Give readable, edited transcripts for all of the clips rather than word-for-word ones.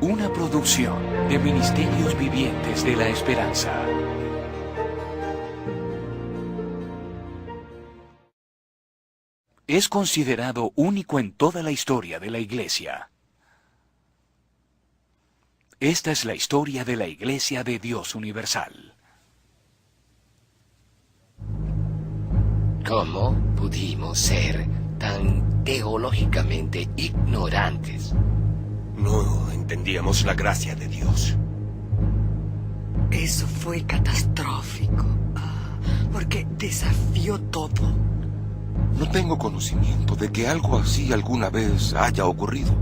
Una producción de Ministerios Vivientes de la Esperanza. Es considerado único en toda la historia de la Iglesia. Esta es la historia de la Iglesia de Dios Universal. ¿Cómo pudimos ser tan teológicamente ignorantes? No entendíamos la gracia de Dios. Eso fue catastrófico, porque desafió todo. No tengo conocimiento de que algo así alguna vez haya ocurrido.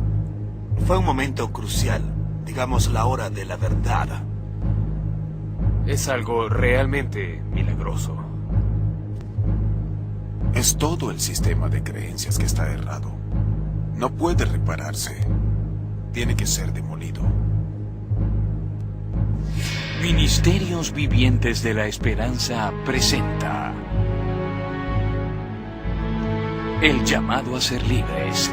Fue un momento crucial, digamos la hora de la verdad. Es algo realmente milagroso. Es todo el sistema de creencias que está errado. No puede repararse. Tiene que ser demolido. Ministerios Vivientes de la Esperanza presenta El llamado a ser libres.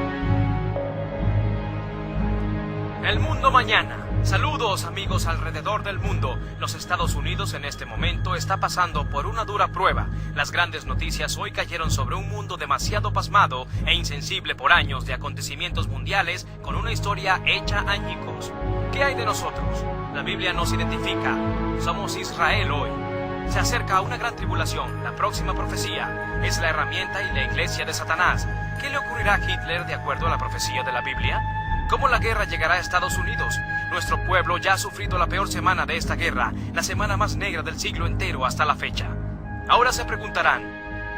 El mundo mañana. Saludos amigos alrededor del mundo. Los Estados Unidos en este momento está pasando por una dura prueba. Las grandes noticias hoy cayeron sobre un mundo demasiado pasmado e insensible por años de acontecimientos mundiales con una historia hecha añicos. ¿Qué hay de nosotros? La Biblia nos identifica. Somos Israel hoy. Se acerca una gran tribulación. La próxima profecía es la herramienta y la iglesia de Satanás. ¿Qué le ocurrirá a Hitler de acuerdo a la profecía de la Biblia? ¿Cómo la guerra llegará a Estados Unidos? Nuestro pueblo ya ha sufrido la peor semana de esta guerra, la semana más negra del siglo entero hasta la fecha. Ahora se preguntarán,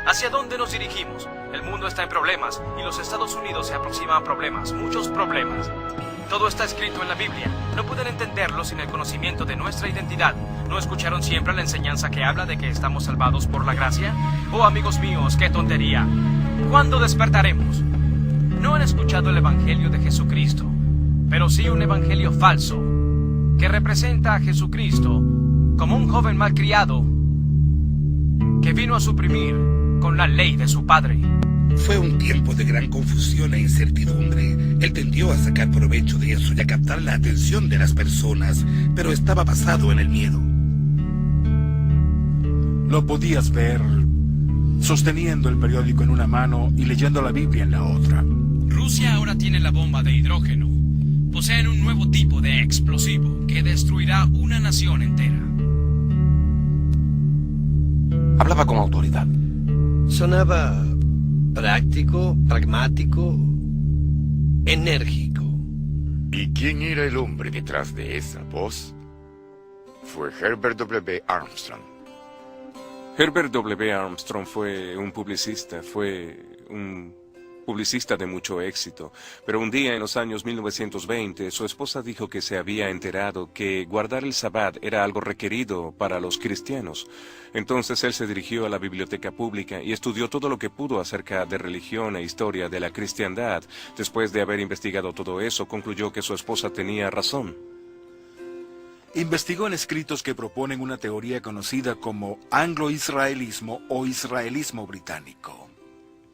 ¿hacia dónde nos dirigimos? El mundo está en problemas y los Estados Unidos se aproximan a problemas, muchos problemas. Todo está escrito en la Biblia. No pueden entenderlo sin el conocimiento de nuestra identidad. ¿No escucharon siempre la enseñanza que habla de que estamos salvados por la gracia? Oh, amigos míos, qué tontería. ¿Cuándo despertaremos? No han escuchado el Evangelio de Jesucristo, pero sí un evangelio falso, que representa a Jesucristo como un joven malcriado que vino a suprimir con la ley de su padre. Fue un tiempo de gran confusión e incertidumbre. Él tendió a sacar provecho de eso y a captar la atención de las personas, pero estaba basado en el miedo. Lo podías ver sosteniendo el periódico en una mano y leyendo la Biblia en la otra. Rusia ahora tiene la bomba de hidrógeno. Poseen un nuevo tipo de explosivo que destruirá una nación entera. Hablaba con autoridad. Sonaba práctico, pragmático, enérgico. ¿Y quién era el hombre detrás de esa voz? Fue Herbert W. Armstrong. Herbert W. Armstrong fue un publicista de mucho éxito, pero un día en los años 1920 su esposa dijo que se había enterado que guardar el Sabbat era algo requerido para los cristianos. Entonces él se dirigió a la biblioteca pública y estudió todo lo que pudo acerca de religión e historia de la cristiandad. Después de haber investigado todo eso, concluyó que su esposa tenía razón. Investigó en escritos que proponen una teoría conocida como anglo-israelismo o israelismo británico.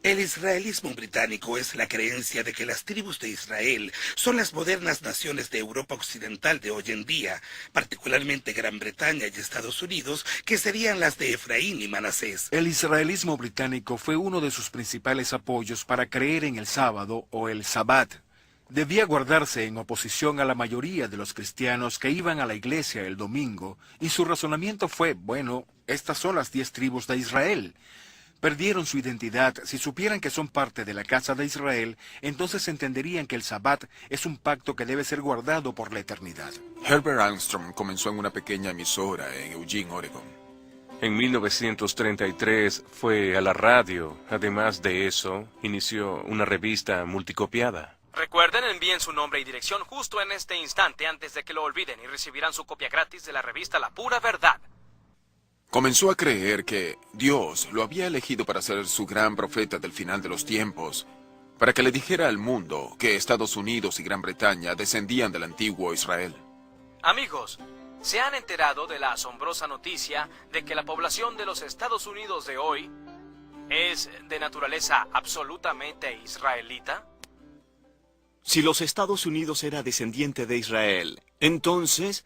El israelismo británico es la creencia de que las tribus de Israel son las modernas naciones de Europa Occidental de hoy en día, particularmente Gran Bretaña y Estados Unidos, que serían las de Efraín y Manasés. El israelismo británico fue uno de sus principales apoyos para creer en el sábado o el Sabbat. Debía guardarse en oposición a la mayoría de los cristianos que iban a la iglesia el domingo, y su razonamiento fue, bueno, estas son las 10 tribus de Israel. Perdieron su identidad. Si supieran que son parte de la casa de Israel, entonces entenderían que el Sabbat es un pacto que debe ser guardado por la eternidad. Herbert Armstrong comenzó en una pequeña emisora en Eugene, Oregon. En 1933 fue a la radio. Además de eso, inició una revista multicopiada. Recuerden, envíen su nombre y dirección justo en este instante antes de que lo olviden y recibirán su copia gratis de la revista La Pura Verdad. Comenzó a creer que Dios lo había elegido para ser su gran profeta del final de los tiempos, para que le dijera al mundo que Estados Unidos y Gran Bretaña descendían del antiguo Israel. Amigos, ¿se han enterado de la asombrosa noticia de que la población de los Estados Unidos de hoy es de naturaleza absolutamente israelita? Si los Estados Unidos era descendiente de Israel, entonces,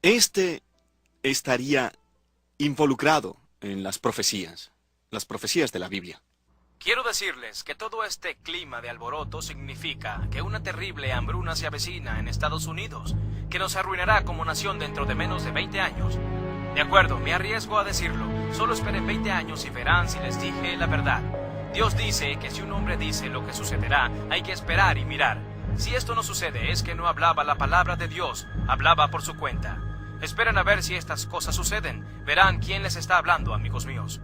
este estaría involucrado en las profecías de la Biblia. Quiero decirles que todo este clima de alboroto significa que una terrible hambruna se avecina en Estados Unidos, que nos arruinará como nación dentro de menos de 20 años. De acuerdo, me arriesgo a decirlo. Solo esperen 20 años y verán si les dije la verdad. Dios dice que si un hombre dice lo que sucederá, hay que esperar y mirar. Si esto no sucede, es que no hablaba la palabra de Dios, hablaba por su cuenta. Esperen a ver si estas cosas suceden. Verán quién les está hablando, amigos míos.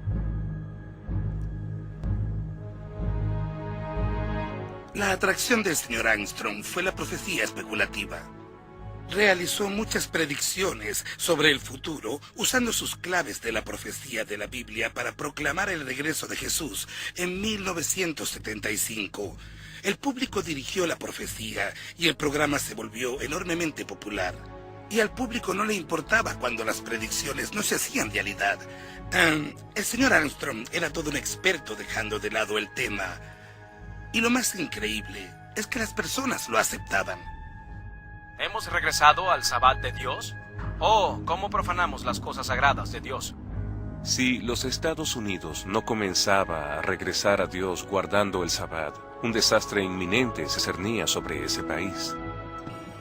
La atracción del señor Armstrong fue la profecía especulativa. Realizó muchas predicciones sobre el futuro usando sus claves de la profecía de la Biblia para proclamar el regreso de Jesús en 1975. El público dirigió la profecía y el programa se volvió enormemente popular. Y al público no le importaba cuando las predicciones no se hacían realidad. El señor Armstrong era todo un experto dejando de lado el tema. Y lo más increíble es que las personas lo aceptaban. ¿Hemos regresado al Sabbat de Dios? Oh, ¿cómo profanamos las cosas sagradas de Dios? Si los Estados Unidos no comenzaba a regresar a Dios guardando el Sabbat, un desastre inminente se cernía sobre ese país.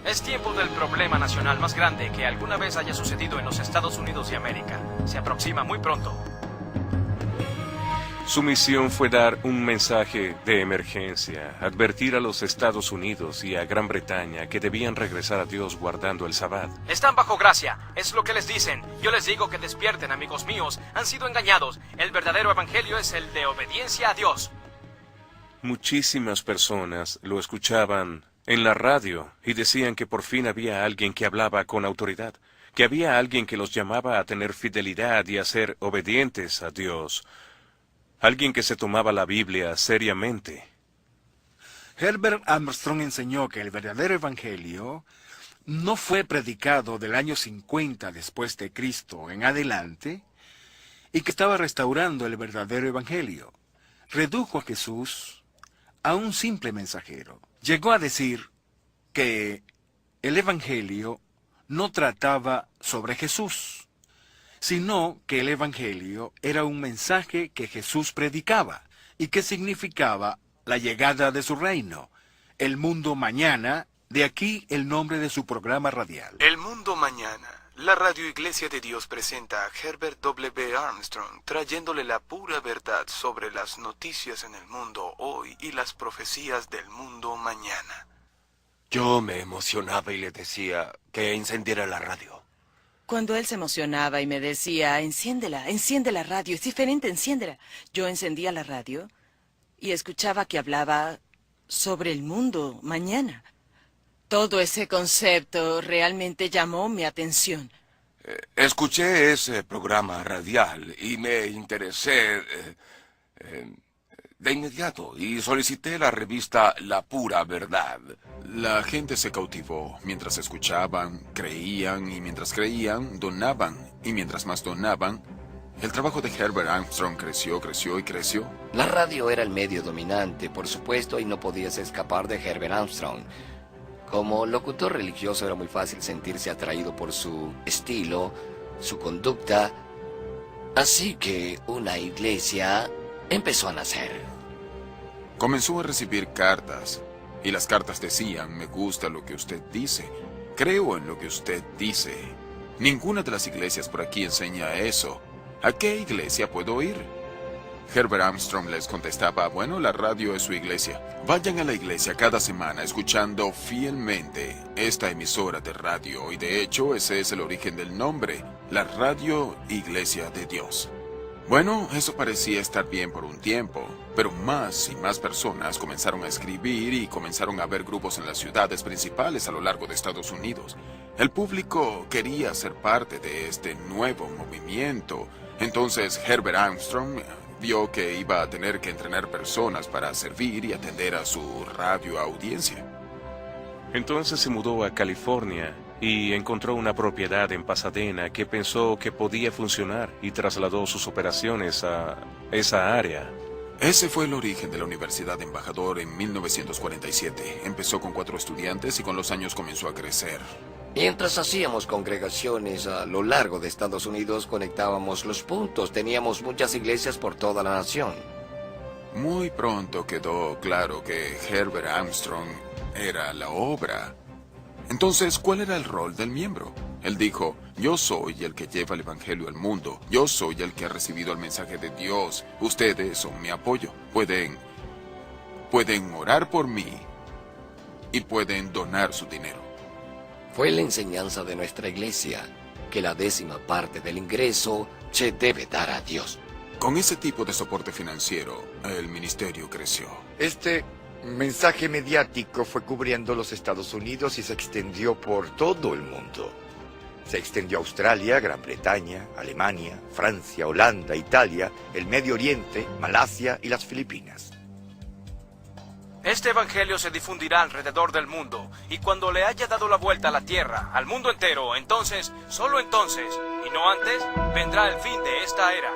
Es tiempo del problema nacional más grande que alguna vez haya sucedido en los Estados Unidos de América. Se aproxima muy pronto. Su misión fue dar un mensaje de emergencia, advertir a los Estados Unidos y a Gran Bretaña que debían regresar a Dios guardando el Sabbat. Están bajo gracia, es lo que les dicen. Yo les digo que despierten, amigos míos. Han sido engañados. El verdadero evangelio es el de obediencia a Dios. Muchísimas personas lo escuchaban en la radio y decían que por fin había alguien que hablaba con autoridad, que había alguien que los llamaba a tener fidelidad y a ser obedientes a Dios. Alguien que se tomaba la Biblia seriamente. Herbert Armstrong enseñó que el verdadero evangelio no fue predicado del año 50 después de Cristo en adelante y que estaba restaurando el verdadero evangelio. Redujo a Jesús a un simple mensajero. Llegó a decir que el evangelio no trataba sobre Jesús, sino que el evangelio era un mensaje que Jesús predicaba y que significaba la llegada de su reino, el mundo mañana, de aquí el nombre de su programa radial. El mundo mañana. La Radio Iglesia de Dios presenta a Herbert W. Armstrong trayéndole la pura verdad sobre las noticias en el mundo hoy y las profecías del mundo mañana. Yo me emocionaba y le decía que encendiera la radio. Cuando él se emocionaba y me decía, enciende la radio, es diferente, enciéndela. Yo encendía la radio y escuchaba que hablaba sobre el mundo mañana. Todo ese concepto realmente llamó mi atención. Escuché ese programa radial y me interesé de inmediato y solicité la revista La Pura Verdad. La gente se cautivó mientras escuchaban, creían y mientras creían, donaban. Y mientras más donaban, el trabajo de Herbert Armstrong creció, creció y creció. La radio era el medio dominante, por supuesto, y no podías escapar de Herbert Armstrong. Como locutor religioso era muy fácil sentirse atraído por su estilo, su conducta. Así que una iglesia empezó a nacer. Comenzó a recibir cartas, y las cartas decían, me gusta lo que usted dice, creo en lo que usted dice. Ninguna de las iglesias por aquí enseña eso. ¿A qué iglesia puedo ir? Herbert Armstrong les contestaba, bueno, la radio es su iglesia. Vayan a la iglesia cada semana escuchando fielmente esta emisora de radio, y de hecho ese es el origen del nombre, la Radio Iglesia de Dios. Bueno, eso parecía estar bien por un tiempo, pero más y más personas comenzaron a escribir y comenzaron a haber grupos en las ciudades principales a lo largo de Estados Unidos. El público quería ser parte de este nuevo movimiento. Entonces Herbert Armstrong vio que iba a tener que entrenar personas para servir y atender a su radio audiencia. Entonces se mudó a California y encontró una propiedad en Pasadena que pensó que podía funcionar y trasladó sus operaciones a esa área. Ese fue el origen de la Universidad Embajador en 1947. Empezó con 4 estudiantes y con los años comenzó a crecer. Mientras hacíamos congregaciones a lo largo de Estados Unidos, conectábamos los puntos. Teníamos muchas iglesias por toda la nación. Muy pronto quedó claro que Herbert Armstrong era la obra. Entonces, ¿cuál era el rol del miembro? Él dijo, yo soy el que lleva el evangelio al mundo. Yo soy el que ha recibido el mensaje de Dios. Ustedes son mi apoyo. Pueden orar por mí y pueden donar su dinero. Fue la enseñanza de nuestra iglesia que la 10ª parte del ingreso se debe dar a Dios. Con ese tipo de soporte financiero, el ministerio creció. Este mensaje mediático fue cubriendo los Estados Unidos y se extendió por todo el mundo. Se extendió a Australia, Gran Bretaña, Alemania, Francia, Holanda, Italia, el Medio Oriente, Malasia y las Filipinas. Este evangelio se difundirá alrededor del mundo, y cuando le haya dado la vuelta a la tierra, al mundo entero, entonces, solo entonces, y no antes, vendrá el fin de esta era.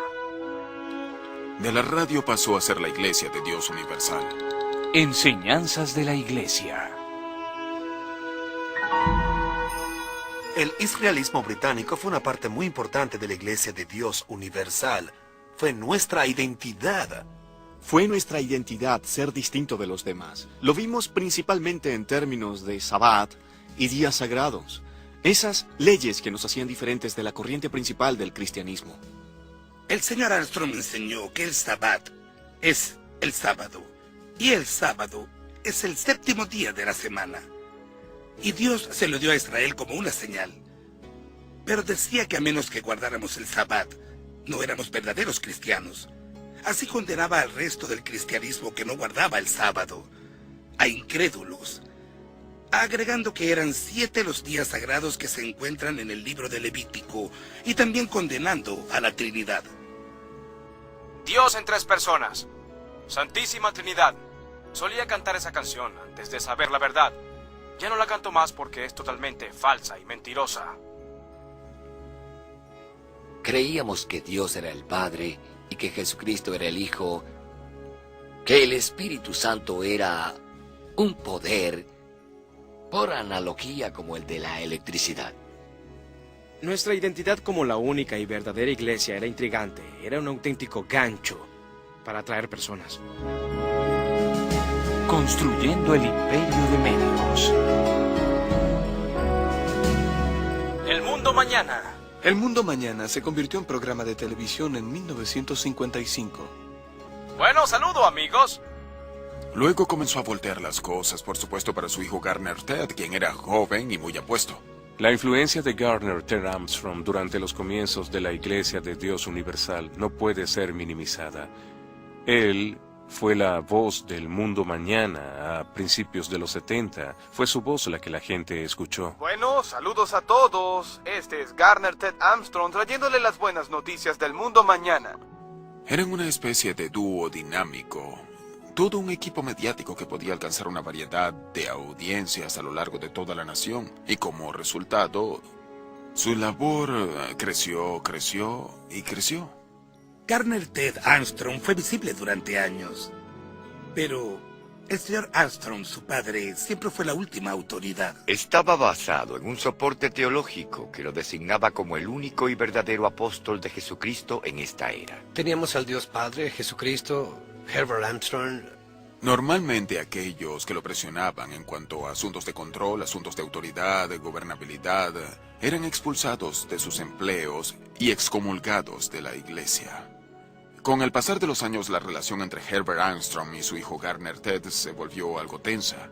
De la radio pasó a ser la Iglesia de Dios Universal. Enseñanzas de la Iglesia. El israelismo británico fue una parte muy importante de la Iglesia de Dios Universal. Fue nuestra identidad. Fue nuestra identidad ser distinto de los demás. Lo vimos principalmente en términos de Sabbat y días sagrados. Esas leyes que nos hacían diferentes de la corriente principal del cristianismo. El señor Armstrong enseñó que el Sabbat es el sábado. Y el sábado es el 7º día de la semana. Y Dios se lo dio a Israel como una señal. Pero decía que a menos que guardáramos el Sabbat, no éramos verdaderos cristianos. Así condenaba al resto del cristianismo que no guardaba el sábado, a incrédulos, agregando que eran 7 los días sagrados que se encuentran en el libro de Levítico, y también condenando a la Trinidad. Dios en 3 personas. Santísima Trinidad. Solía cantar esa canción antes de saber la verdad. Ya no la canto más porque es totalmente falsa y mentirosa. Creíamos que Dios era el Padre y que Jesucristo era el Hijo, que el Espíritu Santo era un poder, por analogía como el de la electricidad. Nuestra identidad como la única y verdadera iglesia era intrigante. Era un auténtico gancho para atraer personas. Construyendo el imperio de medios. El Mundo Mañana. El Mundo Mañana se convirtió en programa de televisión en 1955. Bueno, saludo amigos. Luego comenzó a voltear las cosas, por supuesto, para su hijo Garner Ted, quien era joven y muy apuesto. La influencia de Garner Ted Armstrong durante los comienzos de la Iglesia de Dios Universal no puede ser minimizada. Él fue la voz del Mundo Mañana a principios de los 70. Fue su voz la que la gente escuchó. Bueno, saludos a todos. Este es Garner Ted Armstrong trayéndole las buenas noticias del Mundo Mañana. Eran una especie de dúo dinámico. Todo un equipo mediático que podía alcanzar una variedad de audiencias a lo largo de toda la nación. Y como resultado, su labor creció y creció. Garner Ted Armstrong fue visible durante años. Pero el señor Armstrong, su padre, siempre fue la última autoridad. Estaba basado en un soporte teológico que lo designaba como el único y verdadero apóstol de Jesucristo en esta era. Teníamos al Dios Padre, Jesucristo, Herbert Armstrong. Normalmente aquellos que lo presionaban en cuanto a asuntos de control, asuntos de autoridad, de gobernabilidad, eran expulsados de sus empleos y excomulgados de la iglesia. Con el pasar de los años, la relación entre Herbert Armstrong y su hijo Garner Ted se volvió algo tensa.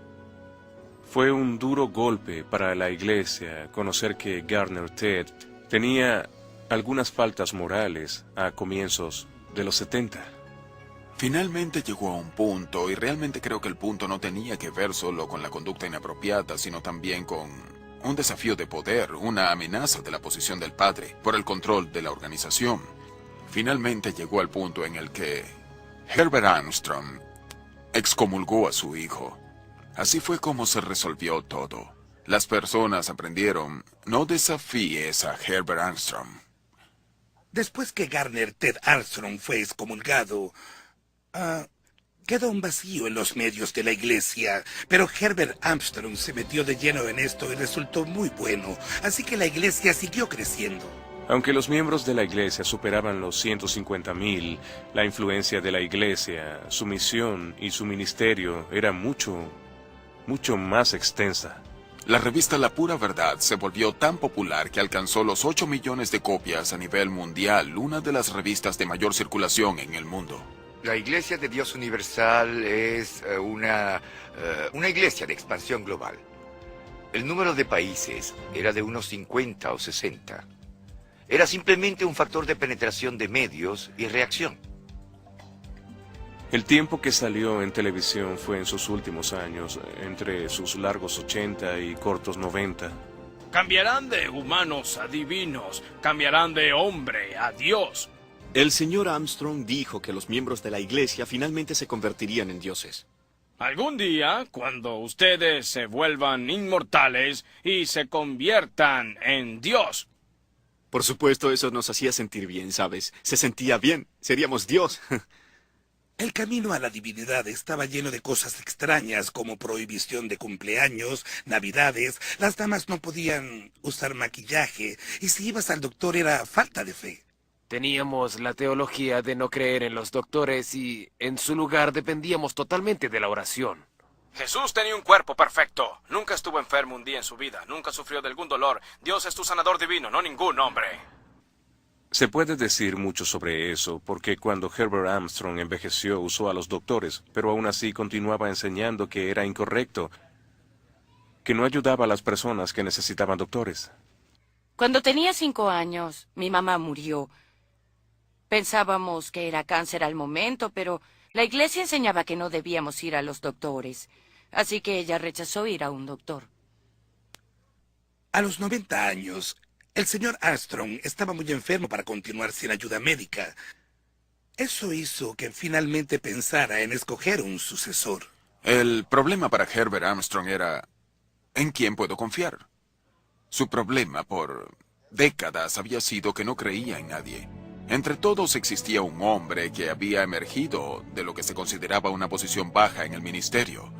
Fue un duro golpe para la iglesia conocer que Garner Ted tenía algunas faltas morales a comienzos de los 70. Finalmente llegó a un punto, y realmente creo que el punto no tenía que ver solo con la conducta inapropiada, sino también con un desafío de poder, una amenaza de la posición del padre por el control de la organización. Finalmente llegó al punto en el que Herbert Armstrong excomulgó a su hijo. Así fue como se resolvió todo. Las personas aprendieron, no desafíes a Herbert Armstrong. Después que Garner Ted Armstrong fue excomulgado, Quedó un vacío en los medios de la iglesia, pero Herbert Armstrong se metió de lleno en esto y resultó muy bueno, así que la iglesia siguió creciendo. Aunque los miembros de la iglesia superaban los 150,000, la influencia de la iglesia, su misión y su ministerio era mucho más extensa. La revista La Pura Verdad se volvió tan popular que alcanzó los 8 millones de copias a nivel mundial, una de las revistas de mayor circulación en el mundo. La Iglesia de Dios Universal es una iglesia de expansión global. El número de países era de unos 50 o 60. Era simplemente un factor de penetración de medios y reacción. El tiempo que salió en televisión fue en sus últimos años, entre sus largos 80 y cortos 90. Cambiarán de humanos a divinos, cambiarán de hombre a Dios. El señor Armstrong dijo que los miembros de la iglesia finalmente se convertirían en dioses. Algún día, cuando ustedes se vuelvan inmortales y se conviertan en Dios. Por supuesto, eso nos hacía sentir bien, ¿sabes? Se sentía bien. Seríamos Dios. El camino a la divinidad estaba lleno de cosas extrañas como prohibición de cumpleaños, navidades, las damas no podían usar maquillaje y si ibas al doctor era falta de fe. Teníamos la teología de no creer en los doctores y, en su lugar, dependíamos totalmente de la oración. Jesús tenía un cuerpo perfecto. Nunca estuvo enfermo un día en su vida. Nunca sufrió de algún dolor. Dios es tu sanador divino, no ningún hombre. Se puede decir mucho sobre eso, porque cuando Herbert Armstrong envejeció usó a los doctores, pero aún así continuaba enseñando que era incorrecto, que no ayudaba a las personas que necesitaban doctores. Cuando tenía 5 años, mi mamá murió. Pensábamos que era cáncer al momento, pero la iglesia enseñaba que no debíamos ir a los doctores. Así que ella rechazó ir a un doctor. A los 90 años, el señor Armstrong estaba muy enfermo para continuar sin ayuda médica. Eso hizo que finalmente pensara en escoger un sucesor. El problema para Herbert Armstrong era ¿en quién puedo confiar? Su problema por décadas había sido que no creía en nadie. Entre todos existía un hombre que había emergido de lo que se consideraba una posición baja en el ministerio,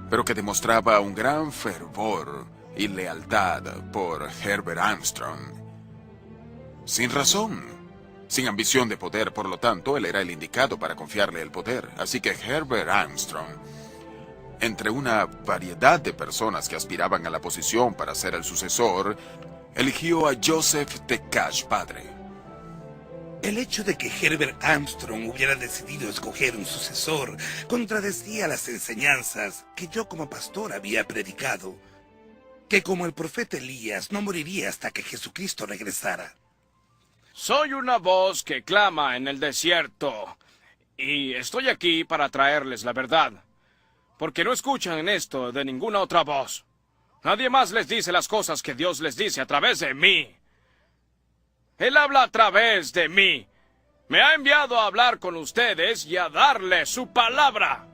pero que demostraba un gran fervor y lealtad por Herbert Armstrong. Sin razón, sin ambición de poder, por lo tanto, él era el indicado para confiarle el poder. Así que Herbert Armstrong, entre una variedad de personas que aspiraban a la posición para ser el sucesor, eligió a Joseph Tkach padre. El hecho de que Herbert Armstrong hubiera decidido escoger un sucesor contradecía las enseñanzas que yo como pastor había predicado, que como el profeta Elías no moriría hasta que Jesucristo regresara. Soy una voz que clama en el desierto, y estoy aquí para traerles la verdad, porque no escuchan esto de ninguna otra voz. Nadie más les dice las cosas que Dios les dice a través de mí. Él habla a través de mí. Me ha enviado a hablar con ustedes y a darles su palabra.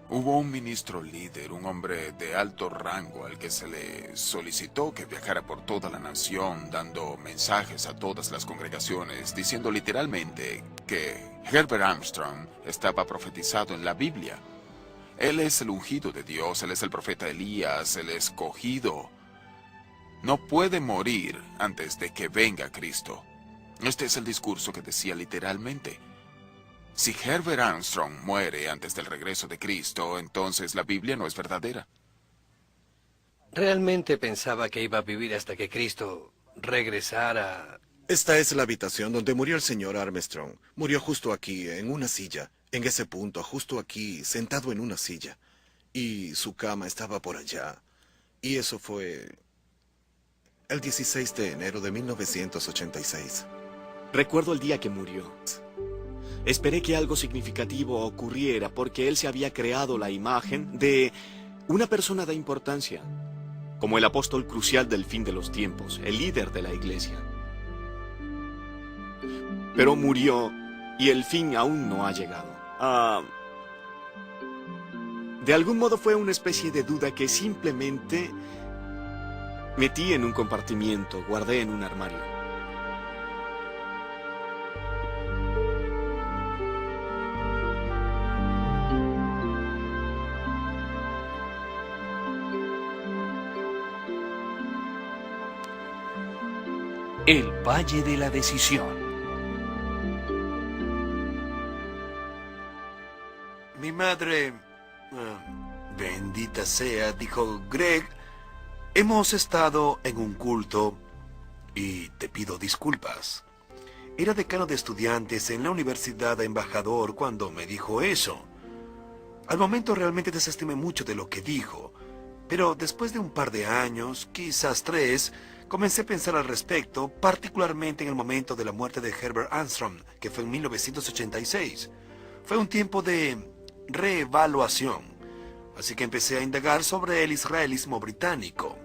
Hubo un ministro líder, un hombre de alto rango al que se le solicitó que viajara por toda la nación dando mensajes a todas las congregaciones, diciendo literalmente que Herbert Armstrong estaba profetizado en la Biblia. Él es el ungido de Dios, él es el profeta Elías, el escogido. No puede morir antes de que venga Cristo. Este es el discurso que decía literalmente. Si Herbert Armstrong muere antes del regreso de Cristo, entonces la Biblia no es verdadera. Realmente pensaba que iba a vivir hasta que Cristo regresara. Esta es la habitación donde murió el señor Armstrong. Murió justo aquí, en una silla. En ese punto, justo aquí, sentado en una silla. Y su cama estaba por allá. Y eso fue el 16 de enero de 1986. Recuerdo el día que murió. Esperé que algo significativo ocurriera porque él se había creado la imagen de una persona de importancia, como el apóstol crucial del fin de los tiempos, el líder de la iglesia. Pero murió y el fin aún no ha llegado. De algún modo fue una especie de duda que simplemente metí en un compartimiento, guardé en un armario. El Valle de la Decisión. Mi madre, bendita sea, dijo: Greg, hemos estado en un culto y te pido disculpas. Era decano de estudiantes en la Universidad de Embajador cuando me dijo eso. Al momento realmente desestimé mucho de lo que dijo, pero después de un par de años, quizás 3, comencé a pensar al respecto, particularmente en el momento de la muerte de Herbert Armstrong, que fue en 1986. Fue un tiempo de reevaluación, así que empecé a indagar sobre el israelismo británico.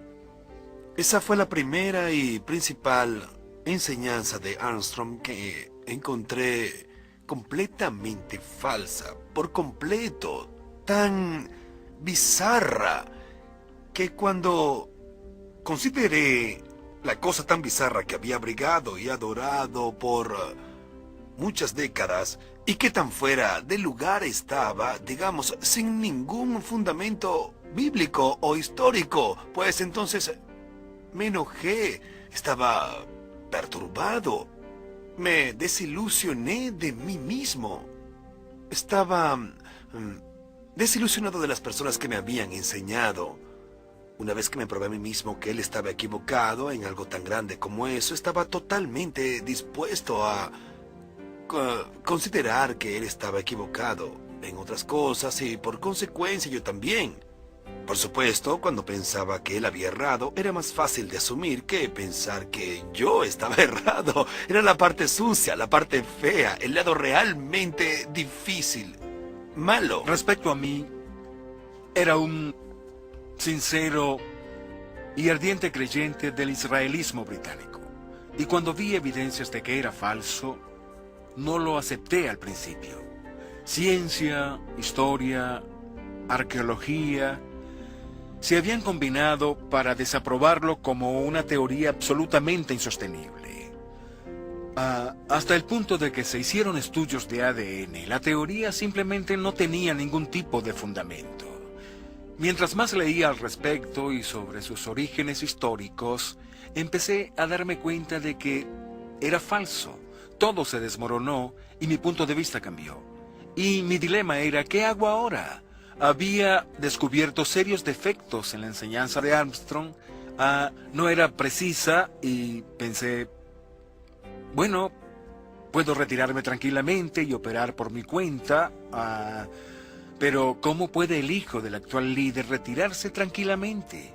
Esa fue la primera y principal enseñanza de Armstrong que encontré completamente falsa, por completo, tan bizarra, que cuando consideré la cosa tan bizarra que había abrigado y adorado por muchas décadas, y que tan fuera de lugar estaba, digamos, sin ningún fundamento bíblico o histórico, pues entonces me enojé, estaba perturbado, me desilusioné de mí mismo. Estaba desilusionado de las personas que me habían enseñado. Una vez que me probé a mí mismo que él estaba equivocado en algo tan grande como eso, estaba totalmente dispuesto a considerar que él estaba equivocado en otras cosas y por consecuencia yo también. Por supuesto, cuando pensaba que él había errado, era más fácil de asumir que pensar que yo estaba errado. Era la parte sucia, la parte fea, el lado realmente difícil, malo. Respecto a mí, era un sincero y ardiente creyente del israelismo británico. Y cuando vi evidencias de que era falso, no lo acepté al principio. Ciencia, historia, arqueología se habían combinado para desaprobarlo como una teoría absolutamente insostenible. Hasta el punto de que se hicieron estudios de ADN, la teoría simplemente no tenía ningún tipo de fundamento. Mientras más leía al respecto y sobre sus orígenes históricos, empecé a darme cuenta de que era falso. Todo se desmoronó y mi punto de vista cambió. Y mi dilema era, ¿qué hago ahora? Había descubierto serios defectos en la enseñanza de Armstrong, no era precisa y pensé, bueno, puedo retirarme tranquilamente y operar por mi cuenta, pero ¿cómo puede el hijo del actual líder retirarse tranquilamente?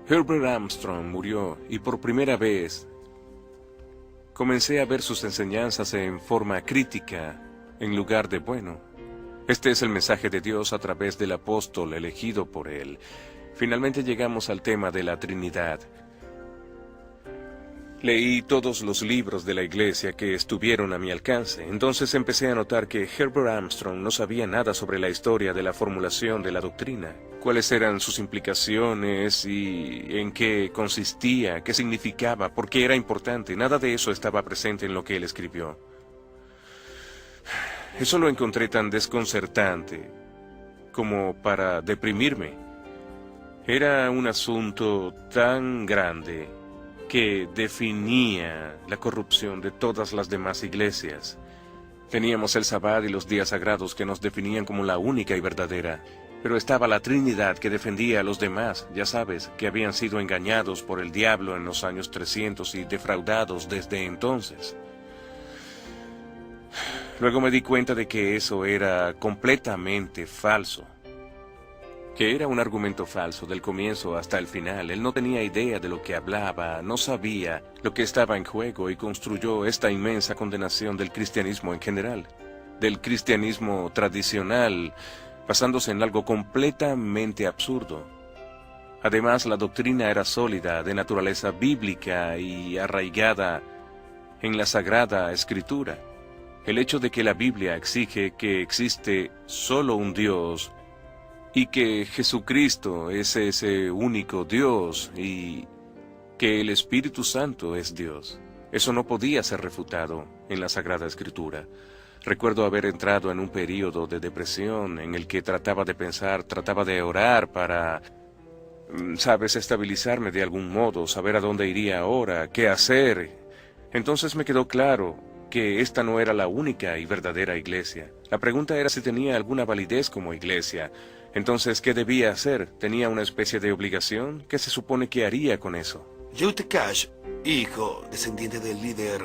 Herbert Armstrong murió y por primera vez comencé a ver sus enseñanzas en forma crítica en lugar de bueno. Este es el mensaje de Dios a través del apóstol elegido por él. Finalmente llegamos al tema de la Trinidad. Leí todos los libros de la iglesia que estuvieron a mi alcance. Entonces empecé a notar que Herbert Armstrong no sabía nada sobre la historia de la formulación de la doctrina, cuáles eran sus implicaciones y en qué consistía, qué significaba, por qué era importante. Nada de eso estaba presente en lo que él escribió. Eso lo encontré tan desconcertante como para deprimirme. Era un asunto tan grande que definía la corrupción de todas las demás iglesias. Teníamos el Sabbat y los días sagrados que nos definían como la única y verdadera. Pero estaba la Trinidad que defendía a los demás, ya sabes, que habían sido engañados por el diablo en los años 300 y defraudados desde entonces. Luego me di cuenta de que eso era completamente falso. Que era un argumento falso del comienzo hasta el final. Él no tenía idea de lo que hablaba, no sabía lo que estaba en juego y construyó esta inmensa condenación del cristianismo en general, del cristianismo tradicional, basándose en algo completamente absurdo. Además, la doctrina era sólida, de naturaleza bíblica y arraigada en la Sagrada Escritura. El hecho de que la Biblia exige que existe solo un Dios y que Jesucristo es ese único Dios y que el Espíritu Santo es Dios, eso no podía ser refutado en la Sagrada Escritura. Recuerdo haber entrado en un período de depresión en el que trataba de pensar, trataba de orar para sabes, estabilizarme de algún modo, saber a dónde iría ahora, qué hacer. Entonces me quedó claro que esta no era la única y verdadera iglesia. La pregunta era si tenía alguna validez como iglesia. Entonces, ¿qué debía hacer? ¿Tenía una especie de obligación? ¿Qué se supone que haría con eso? Joe Cash, hijo, descendiente del líder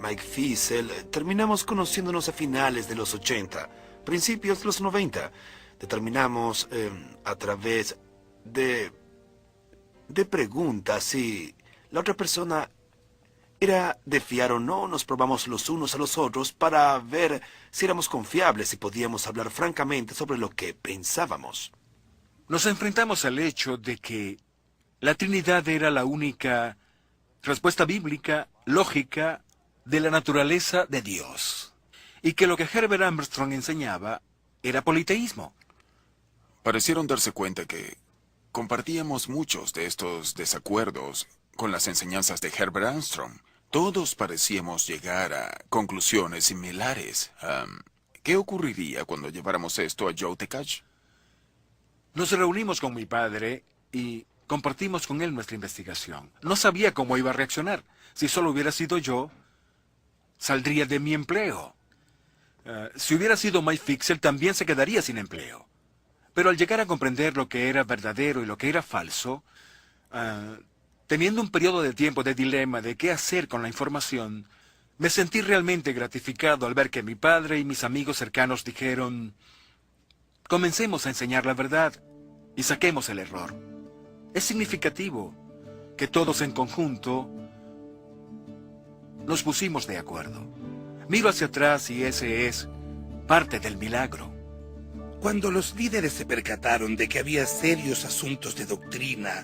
Mike Fiesel, terminamos conociéndonos a finales de los 80, principios de los 90. Determinamos a través de preguntas si la otra persona era de fiar o no. Nos probamos los unos a los otros para ver si éramos confiables y podíamos hablar francamente sobre lo que pensábamos. Nos enfrentamos al hecho de que la Trinidad era la única respuesta bíblica, lógica, de la naturaleza de Dios. Y que lo que Herbert Armstrong enseñaba era politeísmo. Parecieron darse cuenta que compartíamos muchos de estos desacuerdos con las enseñanzas de Herbert Armstrong. Todos parecíamos llegar a conclusiones similares. ¿Qué ocurriría cuando lleváramos esto a Joe Cash? Nos reunimos con mi padre y compartimos con él nuestra investigación. No sabía cómo iba a reaccionar. Si solo hubiera sido yo, saldría de mi empleo. Si hubiera sido Mike Fiesel, también se quedaría sin empleo. Pero al llegar a comprender lo que era verdadero y lo que era falso, teniendo un periodo de tiempo de dilema de qué hacer con la información, me sentí realmente gratificado al ver que mi padre y mis amigos cercanos dijeron: comencemos a enseñar la verdad y saquemos el error. Es significativo que todos en conjunto nos pusimos de acuerdo. Miro hacia atrás y ese es parte del milagro. Cuando los líderes se percataron de que había serios asuntos de doctrina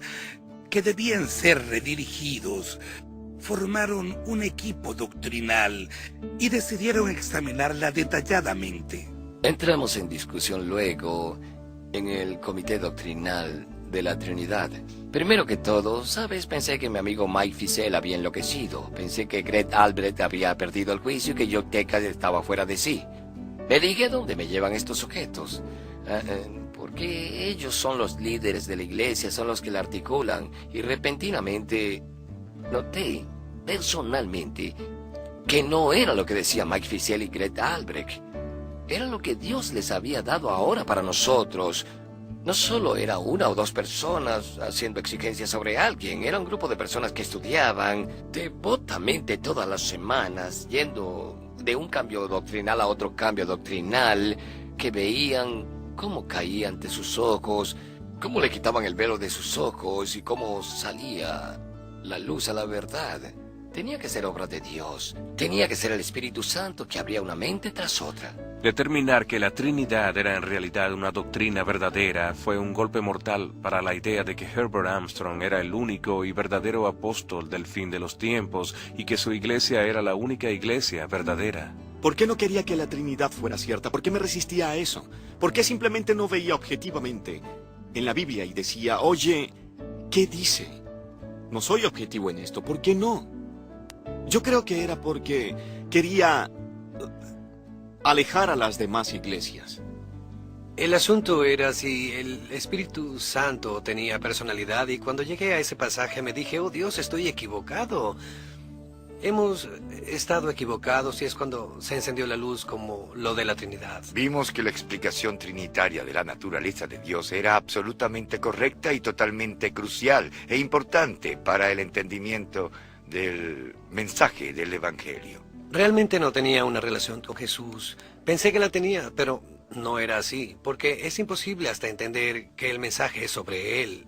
que debían ser redirigidos, formaron un equipo doctrinal y decidieron examinarla detalladamente. Entramos en discusión luego en el comité doctrinal de la Trinidad. Primero que todo, ¿sabes? Pensé que mi amigo Mike Fiesel había enloquecido. Pensé que Greg Albrecht había perdido el juicio y que Joe Cash estaba fuera de sí. Me dije, ¿dónde me llevan estos sujetos? Porque ellos son los líderes de la iglesia, son los que la articulan. Y repentinamente noté, personalmente, que no era lo que decía Mike Fiesel y Greg Albrecht. Era lo que Dios les había dado ahora para nosotros. No solo era una o dos personas haciendo exigencias sobre alguien, era un grupo de personas que estudiaban devotamente todas las semanas, yendo de un cambio doctrinal a otro cambio doctrinal, que veían cómo caía ante sus ojos, cómo le quitaban el velo de sus ojos y cómo salía la luz a la verdad. Tenía que ser obra de Dios, tenía que ser el Espíritu Santo que abría una mente tras otra. Determinar que la Trinidad era en realidad una doctrina verdadera fue un golpe mortal para la idea de que Herbert Armstrong era el único y verdadero apóstol del fin de los tiempos y que su iglesia era la única iglesia verdadera. ¿Por qué no quería que la Trinidad fuera cierta? ¿Por qué me resistía a eso? ¿Por qué simplemente no veía objetivamente en la Biblia y decía, oye, ¿qué dice? No soy objetivo en esto, ¿por qué no? Yo creo que era porque quería alejar a las demás iglesias. El asunto era si el Espíritu Santo tenía personalidad, y cuando llegué a ese pasaje me dije, oh Dios, estoy equivocado. Hemos estado equivocados y es cuando se encendió la luz como lo de la Trinidad. Vimos que la explicación trinitaria de la naturaleza de Dios era absolutamente correcta y totalmente crucial e importante para el entendimiento del mensaje del Evangelio. Realmente no tenía una relación con Jesús. Pensé que la tenía, pero no era así, porque es imposible hasta entender que el mensaje es sobre Él.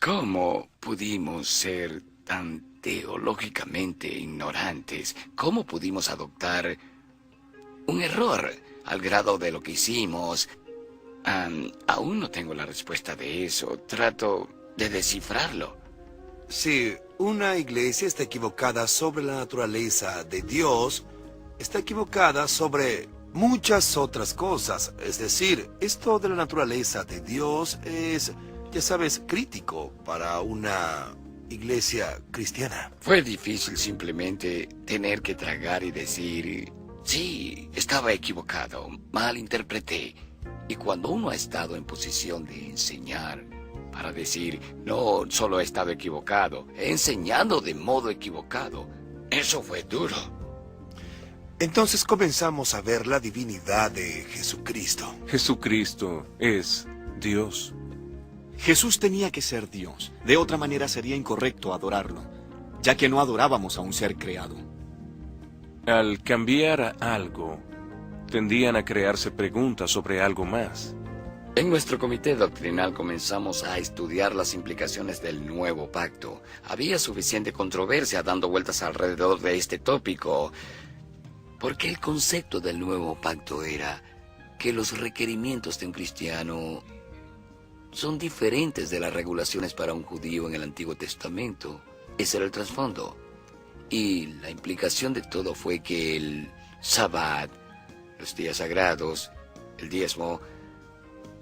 ¿Cómo pudimos ser tan teológicamente ignorantes? ¿Cómo pudimos adoptar un error al grado de lo que hicimos? Aún no tengo la respuesta de eso. Trato de descifrarlo. Si una iglesia está equivocada sobre la naturaleza de Dios, está equivocada sobre muchas otras cosas. Es decir, esto de la naturaleza de Dios es, ya sabes, crítico para una iglesia cristiana. Fue difícil simplemente tener que tragar y decir, sí, estaba equivocado, malinterpreté. Y cuando uno ha estado en posición de enseñar, para decir, no solo he estado equivocado, he enseñado de modo equivocado. Eso fue duro. Entonces comenzamos a ver la divinidad de Jesucristo. Jesucristo es Dios. Jesús tenía que ser Dios. De otra manera sería incorrecto adorarlo, ya que no adorábamos a un ser creado. Al cambiar algo, tendían a crearse preguntas sobre algo más. En nuestro comité doctrinal comenzamos a estudiar las implicaciones del nuevo pacto. Había suficiente controversia dando vueltas alrededor de este tópico, porque el concepto del nuevo pacto era que los requerimientos de un cristiano son diferentes de las regulaciones para un judío en el Antiguo Testamento. Ese era el trasfondo. Y la implicación de todo fue que el Sabbat, los días sagrados, el diezmo,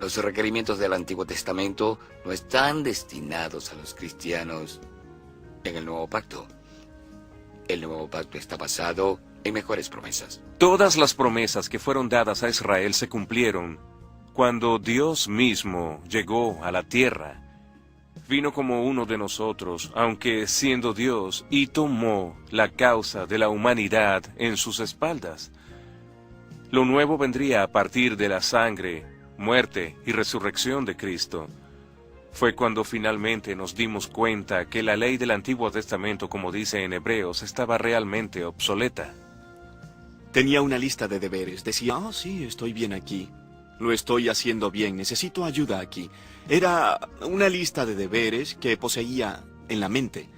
los requerimientos del Antiguo Testamento no están destinados a los cristianos en el Nuevo Pacto. El Nuevo Pacto está basado en mejores promesas. Todas las promesas que fueron dadas a Israel se cumplieron cuando Dios mismo llegó a la tierra. Vino como uno de nosotros, aunque siendo Dios, y tomó la causa de la humanidad en sus espaldas. Lo nuevo vendría a partir de la sangre, muerte y resurrección de Cristo. Fue cuando finalmente nos dimos cuenta que la ley del Antiguo Testamento, como dice en Hebreos, estaba realmente obsoleta. Tenía una lista de deberes. Decía, sí, estoy bien aquí. Lo estoy haciendo bien, necesito ayuda aquí. Era una lista de deberes que poseía en la mente.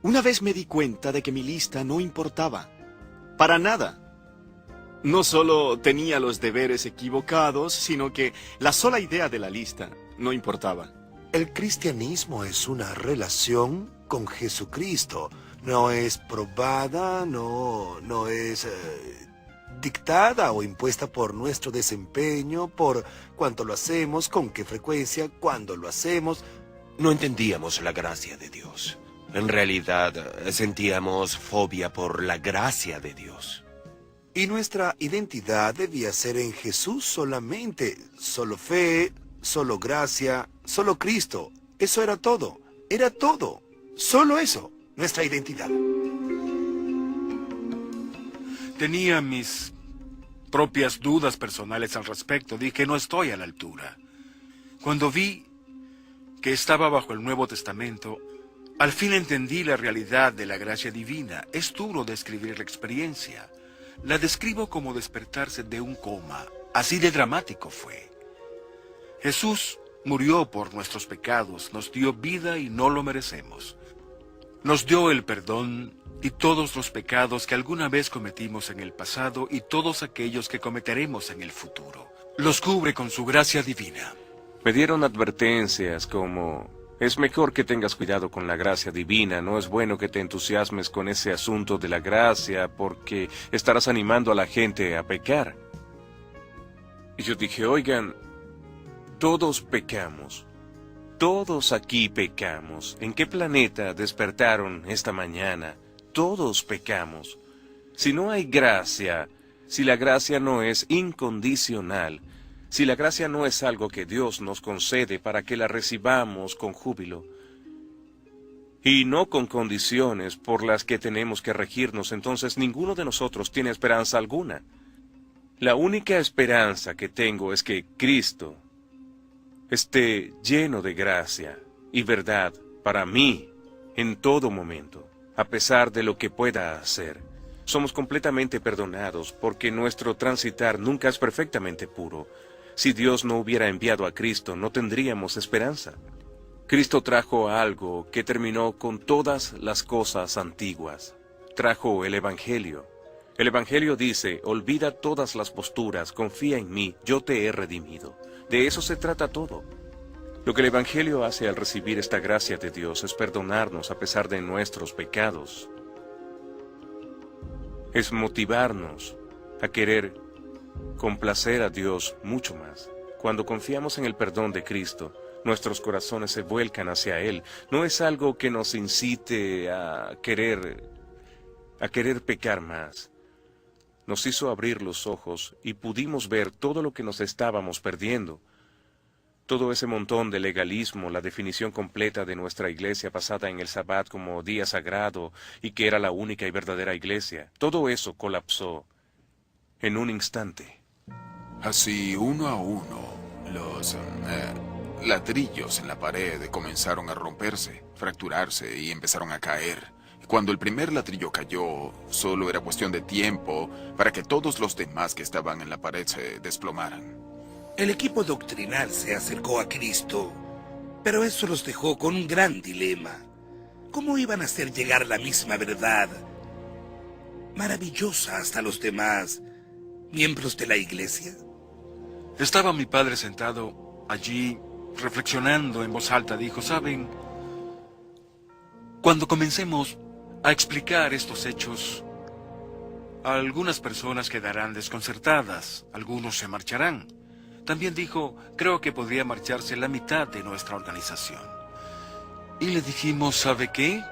Una vez me di cuenta de que mi lista no importaba. Para nada. No solo tenía los deberes equivocados, sino que la sola idea de la lista no importaba. El cristianismo es una relación con Jesucristo. No es probada, no es dictada o impuesta por nuestro desempeño, por cuánto lo hacemos, con qué frecuencia, cuándo lo hacemos. No entendíamos la gracia de Dios. En realidad, sentíamos fobia por la gracia de Dios. Y nuestra identidad debía ser en Jesús solamente. Solo fe, solo gracia, solo Cristo. Eso era todo. Era todo. Solo eso. Nuestra identidad. Tenía mis propias dudas personales al respecto. Dije, no estoy a la altura. Cuando vi que estaba bajo el Nuevo Testamento, al fin entendí la realidad de la gracia divina. Es duro describir la experiencia. La describo como despertarse de un coma. Así de dramático fue. Jesús murió por nuestros pecados, nos dio vida y no lo merecemos. Nos dio el perdón y todos los pecados que alguna vez cometimos en el pasado y todos aquellos que cometeremos en el futuro. Los cubre con su gracia divina. Me dieron advertencias como: es mejor que tengas cuidado con la gracia divina, no es bueno que te entusiasmes con ese asunto de la gracia porque estarás animando a la gente a pecar. Y yo dije, oigan, todos pecamos. Todos aquí pecamos. ¿En qué planeta despertaron esta mañana? Todos pecamos. Si no hay gracia, si la gracia no es incondicional, si la gracia no es algo que Dios nos concede para que la recibamos con júbilo, y no con condiciones por las que tenemos que regirnos, entonces ninguno de nosotros tiene esperanza alguna. La única esperanza que tengo es que Cristo esté lleno de gracia y verdad para mí en todo momento, a pesar de lo que pueda hacer. Somos completamente perdonados porque nuestro transitar nunca es perfectamente puro. Si Dios no hubiera enviado a Cristo, no tendríamos esperanza. Cristo trajo algo que terminó con todas las cosas antiguas. Trajo el Evangelio. El Evangelio dice, olvida todas las posturas, confía en mí, yo te he redimido. De eso se trata todo. Lo que el Evangelio hace al recibir esta gracia de Dios es perdonarnos a pesar de nuestros pecados. Es motivarnos a querer complacer a Dios mucho más. Cuando confiamos en el perdón de Cristo, nuestros corazones se vuelcan hacia Él. No es algo que nos incite a querer pecar más. Nos hizo abrir los ojos y pudimos ver todo lo que nos estábamos perdiendo. Todo ese montón de legalismo, la definición completa de nuestra iglesia basada en el Sabbat como día sagrado y que era la única y verdadera iglesia, todo eso colapsó en un instante. Así, uno a uno, los ladrillos en la pared comenzaron a romperse, fracturarse y empezaron a caer. Cuando el primer ladrillo cayó, solo era cuestión de tiempo para que todos los demás que estaban en la pared se desplomaran. El equipo doctrinal se acercó a Cristo, pero eso los dejó con un gran dilema. ¿Cómo iban a hacer llegar la misma verdad maravillosa hasta los demás miembros de la iglesia? Estaba mi padre sentado allí, reflexionando en voz alta. Dijo, ¿saben? Cuando comencemos a explicar estos hechos, algunas personas quedarán desconcertadas, algunos se marcharán. También dijo, creo que podría marcharse la mitad de nuestra organización. Y le dijimos, ¿sabe qué?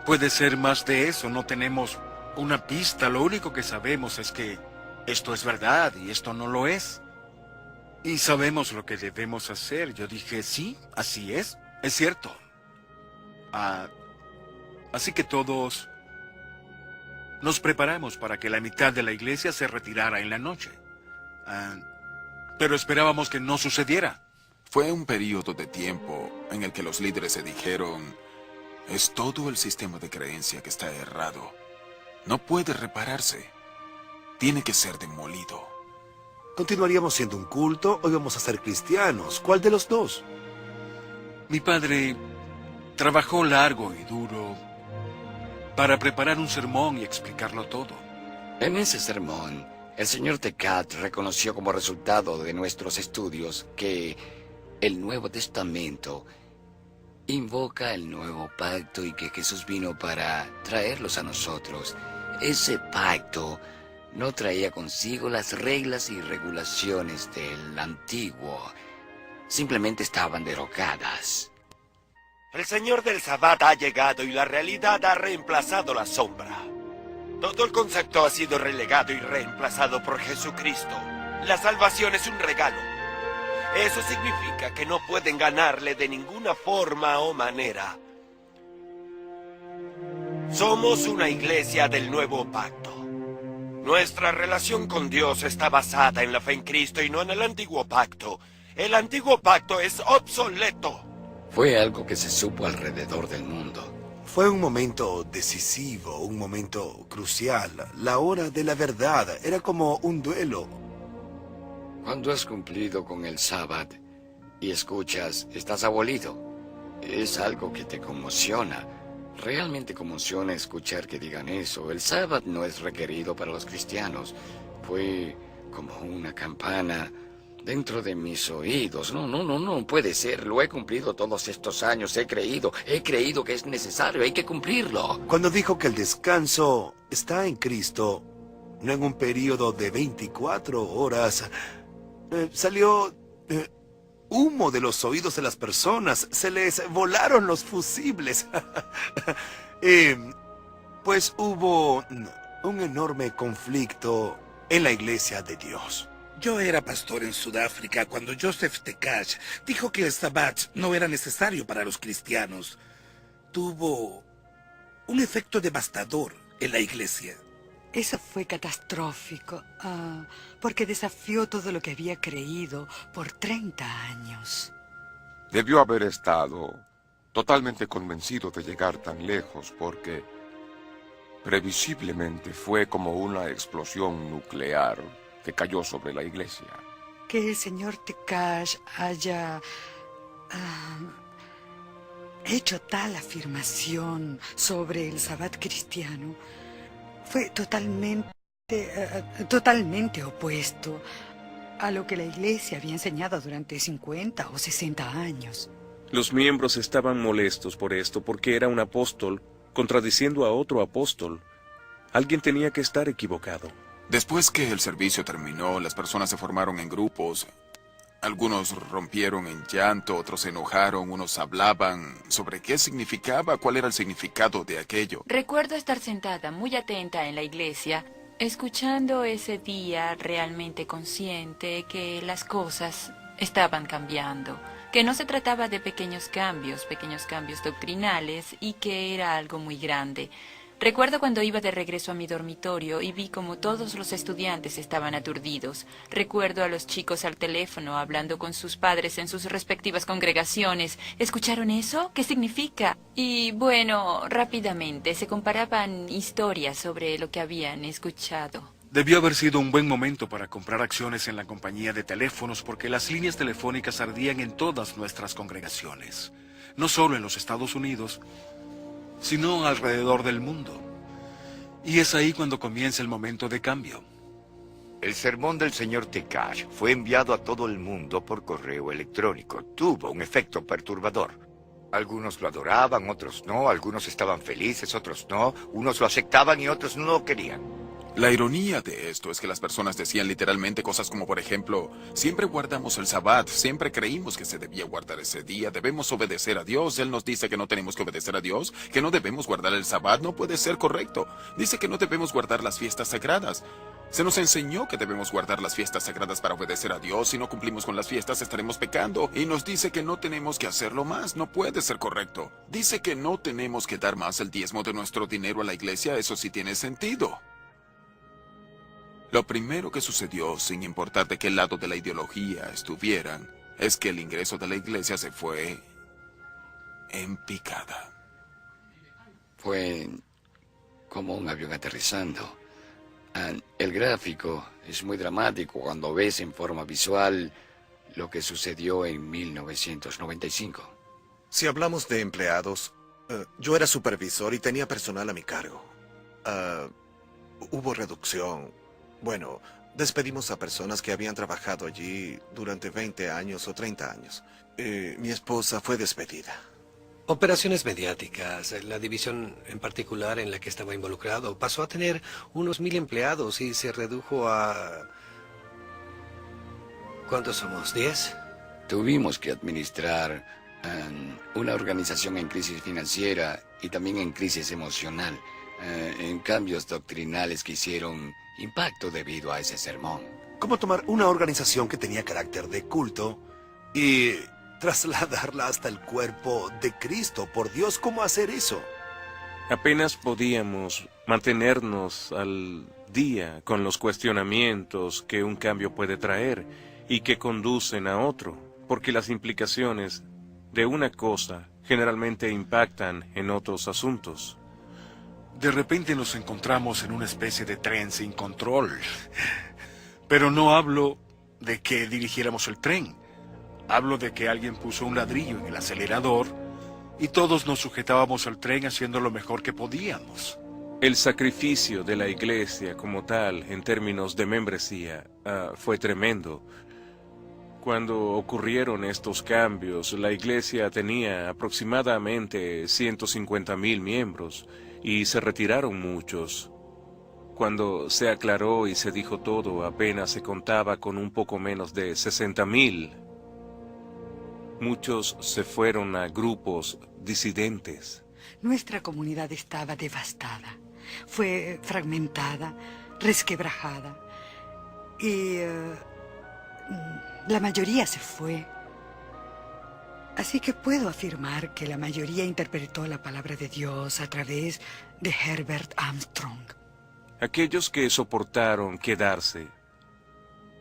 Puede ser más de eso, no tenemos una pista, lo único que sabemos es que esto es verdad y esto no lo es. Y sabemos lo que debemos hacer. Yo dije, sí, así es cierto. Así que todos nos preparamos para que la mitad de la iglesia se retirara en la noche. Pero esperábamos que no sucediera. Fue un periodo de tiempo en el que los líderes se dijeron, es todo el sistema de creencia que está errado. No puede repararse. Tiene que ser demolido. ¿Continuaríamos siendo un culto o íbamos a ser cristianos? ¿Cuál de los dos? Mi padre trabajó largo y duro para preparar un sermón y explicarlo todo. En ese sermón, el señor Tecat reconoció como resultado de nuestros estudios que el Nuevo Testamento invoca el nuevo pacto y que Jesús vino para traerlos a nosotros. Ese pacto no traía consigo las reglas y regulaciones del antiguo. Simplemente estaban derogadas. El Señor del Sabbat ha llegado y la realidad ha reemplazado la sombra. Todo el concepto ha sido relegado y reemplazado por Jesucristo. La salvación es un regalo. Eso significa que no pueden ganarle de ninguna forma o manera. Somos una iglesia del nuevo pacto. Nuestra relación con Dios está basada en la fe en Cristo y no en el antiguo pacto. El antiguo pacto es obsoleto. Fue algo que se supo alrededor del mundo. Fue un momento decisivo, un momento crucial. La hora de la verdad era como un duelo. Cuando has cumplido con el Sabbat y escuchas, estás abolido, es algo que te conmociona. Realmente conmociona escuchar que digan eso. El Sabbat no es requerido para los cristianos. Fue como una campana dentro de mis oídos. No puede ser. Lo he cumplido todos estos años. He creído que es necesario. Hay que cumplirlo. Cuando dijo que el descanso está en Cristo, no en un periodo de 24 horas, salió humo de los oídos de las personas. Se les volaron los fusibles. Pues hubo un enorme conflicto en la iglesia de Dios. Yo era pastor en Sudáfrica cuando Joseph Tekat dijo que el Sabbat no era necesario para los cristianos. Tuvo un efecto devastador en la iglesia. Eso fue catastrófico, porque desafió todo lo que había creído por 30 años. Debió haber estado totalmente convencido de llegar tan lejos porque previsiblemente fue como una explosión nuclear que cayó sobre la iglesia. Que el señor Tekash haya hecho tal afirmación sobre el Sabbat cristiano fue totalmente opuesto a lo que la iglesia había enseñado durante 50 o 60 años. Los miembros estaban molestos por esto porque era un apóstol contradiciendo a otro apóstol. Alguien tenía que estar equivocado. Después que el servicio terminó, las personas se formaron en grupos. Algunos rompieron en llanto, otros se enojaron, unos hablaban sobre qué significaba, cuál era el significado de aquello. Recuerdo estar sentada muy atenta en la iglesia, escuchando ese día realmente consciente que las cosas estaban cambiando. que no se trataba de pequeños cambios doctrinales, y que era algo muy grande. Recuerdo cuando iba de regreso a mi dormitorio y vi como todos los estudiantes estaban aturdidos. Recuerdo a los chicos al teléfono hablando con sus padres en sus respectivas congregaciones. ¿Escucharon eso? ¿Qué significa? Y bueno, rápidamente se comparaban historias sobre lo que habían escuchado. Debió haber sido un buen momento para comprar acciones en la compañía de teléfonos, porque las líneas telefónicas ardían en todas nuestras congregaciones. No solo en los Estados Unidos, sino alrededor del mundo. Y es ahí cuando comienza el momento de cambio. El sermón del señor Tekash fue enviado a todo el mundo por correo electrónico. Tuvo un efecto perturbador. Algunos lo adoraban, otros no. Algunos estaban felices, otros no. Unos lo aceptaban y otros no lo querían. La ironía de esto es que las personas decían literalmente cosas como, por ejemplo, siempre guardamos el Sabbat, siempre creímos que se debía guardar ese día, debemos obedecer a Dios, Él nos dice que no tenemos que obedecer a Dios, que no debemos guardar el Sabbat, no puede ser correcto. Dice que no debemos guardar las fiestas sagradas. Se nos enseñó que debemos guardar las fiestas sagradas para obedecer a Dios. Si no cumplimos con las fiestas estaremos pecando. Y nos dice que no tenemos que hacerlo más, no puede ser correcto. Dice que no tenemos que dar más el diezmo de nuestro dinero a la iglesia, eso sí tiene sentido. Lo primero que sucedió, sin importar de qué lado de la ideología estuvieran, es que el ingreso de la iglesia se fue en picada. Fue como un avión aterrizando. El gráfico es muy dramático cuando ves en forma visual lo que sucedió en 1995. Si hablamos de empleados, yo era supervisor y tenía personal a mi cargo. Hubo reducción. Bueno, despedimos a personas que habían trabajado allí durante 20 años o 30 años. Mi esposa fue despedida. Operaciones mediáticas. La división en particular en la que estaba involucrado pasó a tener unos 1000 empleados y se redujo a... ¿Cuántos somos? ¿10? Tuvimos que administrar una organización en crisis financiera y también en crisis emocional, en cambios doctrinales que hicieron impacto debido a ese sermón. ¿Cómo tomar una organización que tenía carácter de culto y trasladarla hasta el cuerpo de Cristo? Por Dios, ¿cómo hacer eso? Apenas podíamos mantenernos al día con los cuestionamientos que un cambio puede traer y que conducen a otro, porque las implicaciones de una cosa generalmente impactan en otros asuntos. De repente nos encontramos en una especie de tren sin control. Pero no hablo de que dirigiéramos el tren. Hablo de que alguien puso un ladrillo en el acelerador y todos nos sujetábamos al tren haciendo lo mejor que podíamos. El sacrificio de la iglesia como tal, en términos de membresía, fue tremendo. Cuando ocurrieron estos cambios, la iglesia tenía aproximadamente 150,000 miembros y se retiraron muchos. Cuando se aclaró y se dijo todo, apenas se contaba con un poco menos de 60,000. Muchos se fueron a grupos disidentes. Nuestra comunidad estaba devastada. Fue fragmentada, resquebrajada. Y la mayoría se fue. Así que puedo afirmar que la mayoría interpretó la palabra de Dios a través de Herbert Armstrong. Aquellos que soportaron quedarse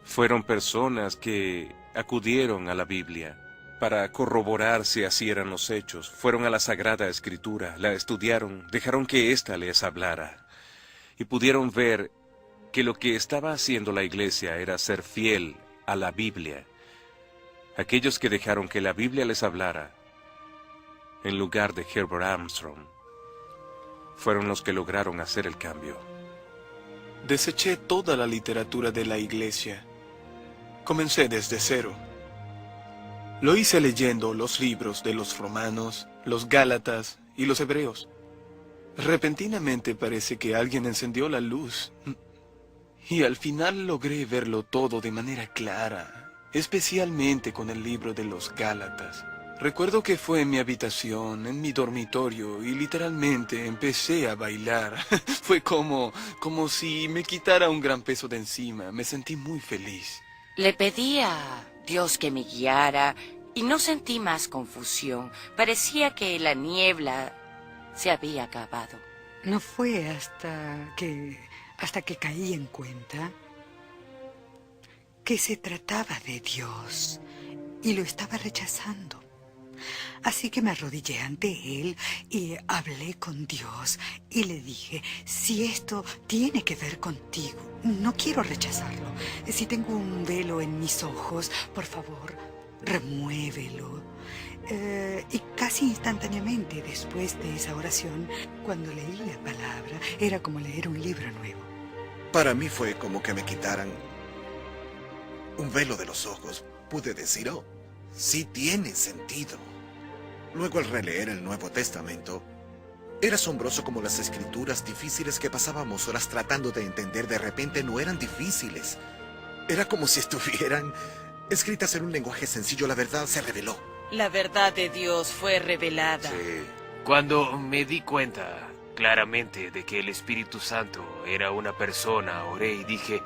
fueron personas que acudieron a la Biblia para corroborar si así eran los hechos. Fueron a la Sagrada Escritura, la estudiaron, dejaron que ésta les hablara y pudieron ver que lo que estaba haciendo la iglesia era ser fiel a la Biblia. Aquellos que dejaron que la Biblia les hablara, en lugar de Herbert Armstrong, fueron los que lograron hacer el cambio. Deseché toda la literatura de la iglesia. Comencé desde cero. Lo hice leyendo los libros de los romanos, los gálatas y los hebreos. Repentinamente parece que alguien encendió la luz. Y al final logré verlo todo de manera clara. Especialmente con el libro de los Gálatas. Recuerdo que fue en mi habitación, en mi dormitorio, y literalmente empecé a bailar. Fue como si me quitara un gran peso de encima. Me sentí muy feliz. Le pedí a Dios que me guiara, Y no sentí más confusión. Parecía que la niebla se había acabado. No fue hasta que caí en cuenta que se trataba de Dios y lo estaba rechazando. Así que me arrodillé ante Él y hablé con Dios y le dije, si esto tiene que ver contigo, no quiero rechazarlo. Si tengo un velo en mis ojos, por favor, remuévelo. Y casi instantáneamente después de esa oración, cuando leí la palabra, era como leer un libro nuevo. Para mí fue como que me quitaran un velo de los ojos. Pude decir, oh, sí tiene sentido. Luego, al releer el Nuevo Testamento, era asombroso como las escrituras difíciles que pasábamos horas tratando de entender de repente no eran difíciles. Era como si estuvieran escritas en un lenguaje sencillo. La verdad se reveló. La verdad de Dios fue revelada. Cuando me di cuenta claramente de que el Espíritu Santo era una persona, oré y dije,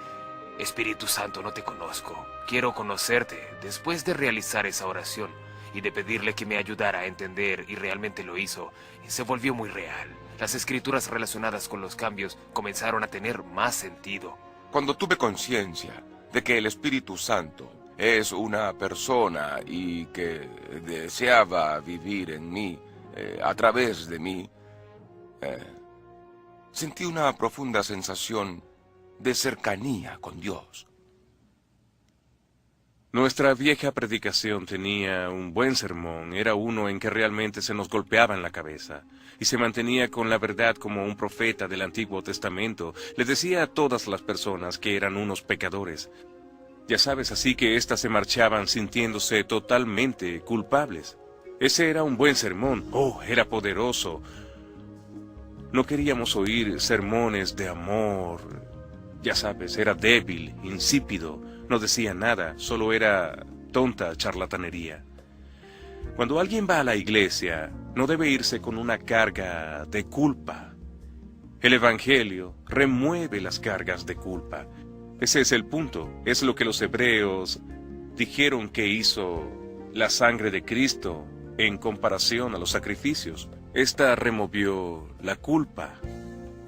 Espíritu Santo, no te conozco. Quiero conocerte. Después de realizar esa oración y de pedirle que me ayudara a entender, y realmente lo hizo, se volvió muy real. Las escrituras relacionadas con los cambios comenzaron a tener más sentido. Cuando tuve conciencia de que el Espíritu Santo es una persona y que deseaba vivir en mí, a través de mí, sentí una profunda sensación de cercanía con Dios. Nuestra vieja predicación tenía un buen sermón, era uno en que realmente se nos golpeaba en la cabeza, y se mantenía con la verdad como un profeta del Antiguo Testamento. Le decía a todas las personas que eran unos pecadores. Ya sabes, así que éstas se marchaban sintiéndose totalmente culpables. Ese era un buen sermón, era poderoso. No queríamos oír sermones de amor. Ya sabes, era débil, insípido, no decía nada, solo era tonta charlatanería. Cuando alguien va a la iglesia, no debe irse con una carga de culpa. El Evangelio remueve las cargas de culpa. Ese es el punto, es lo que los hebreos dijeron que hizo la sangre de Cristo en comparación a los sacrificios. Esta removió la culpa.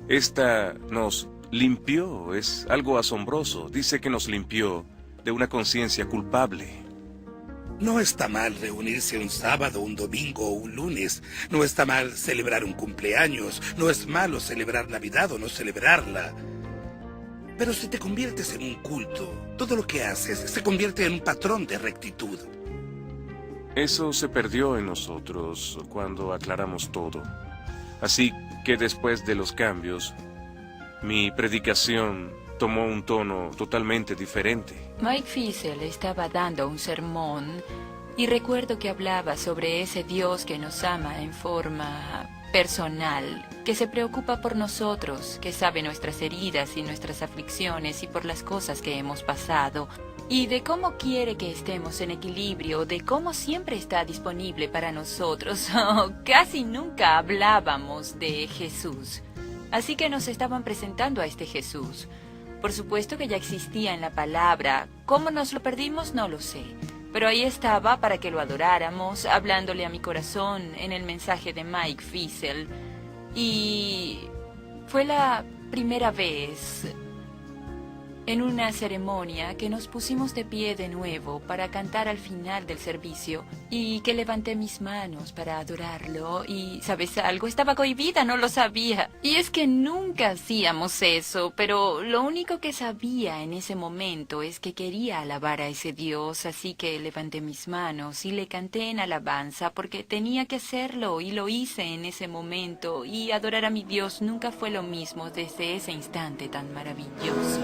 Esta nos limpió, es algo asombroso. Dice que nos limpió de una conciencia culpable. No está mal reunirse un sábado, un domingo o un lunes. No está mal celebrar un cumpleaños. No es malo celebrar Navidad o no celebrarla. Pero si te conviertes en un culto, todo lo que haces se convierte en un patrón de rectitud. Eso se perdió en nosotros cuando aclaramos todo. Así que después de los cambios, mi predicación tomó un tono totalmente diferente. Mike Fiesel estaba dando un sermón y recuerdo que hablaba sobre ese Dios que nos ama en forma personal, que se preocupa por nosotros, que sabe nuestras heridas y nuestras aflicciones y por las cosas que hemos pasado, y de cómo quiere que estemos en equilibrio, de cómo siempre está disponible para nosotros. Casi nunca hablábamos de Jesús. Así que nos estaban presentando a este Jesús. Por supuesto que ya existía en la palabra. ¿Cómo nos lo perdimos? No lo sé. Pero ahí estaba para que lo adoráramos, hablándole a mi corazón en el mensaje de Mike Fiesel. Y fue la primera vez en una ceremonia que nos pusimos de pie de nuevo para cantar al final del servicio y que levanté mis manos para adorarlo y, ¿sabes algo? Estaba cohibida, no lo sabía. Y es que nunca hacíamos eso, pero lo único que sabía en ese momento es que quería alabar a ese Dios, así que levanté mis manos y le canté en alabanza porque tenía que hacerlo y lo hice en ese momento, y adorar a mi Dios nunca fue lo mismo desde ese instante tan maravilloso.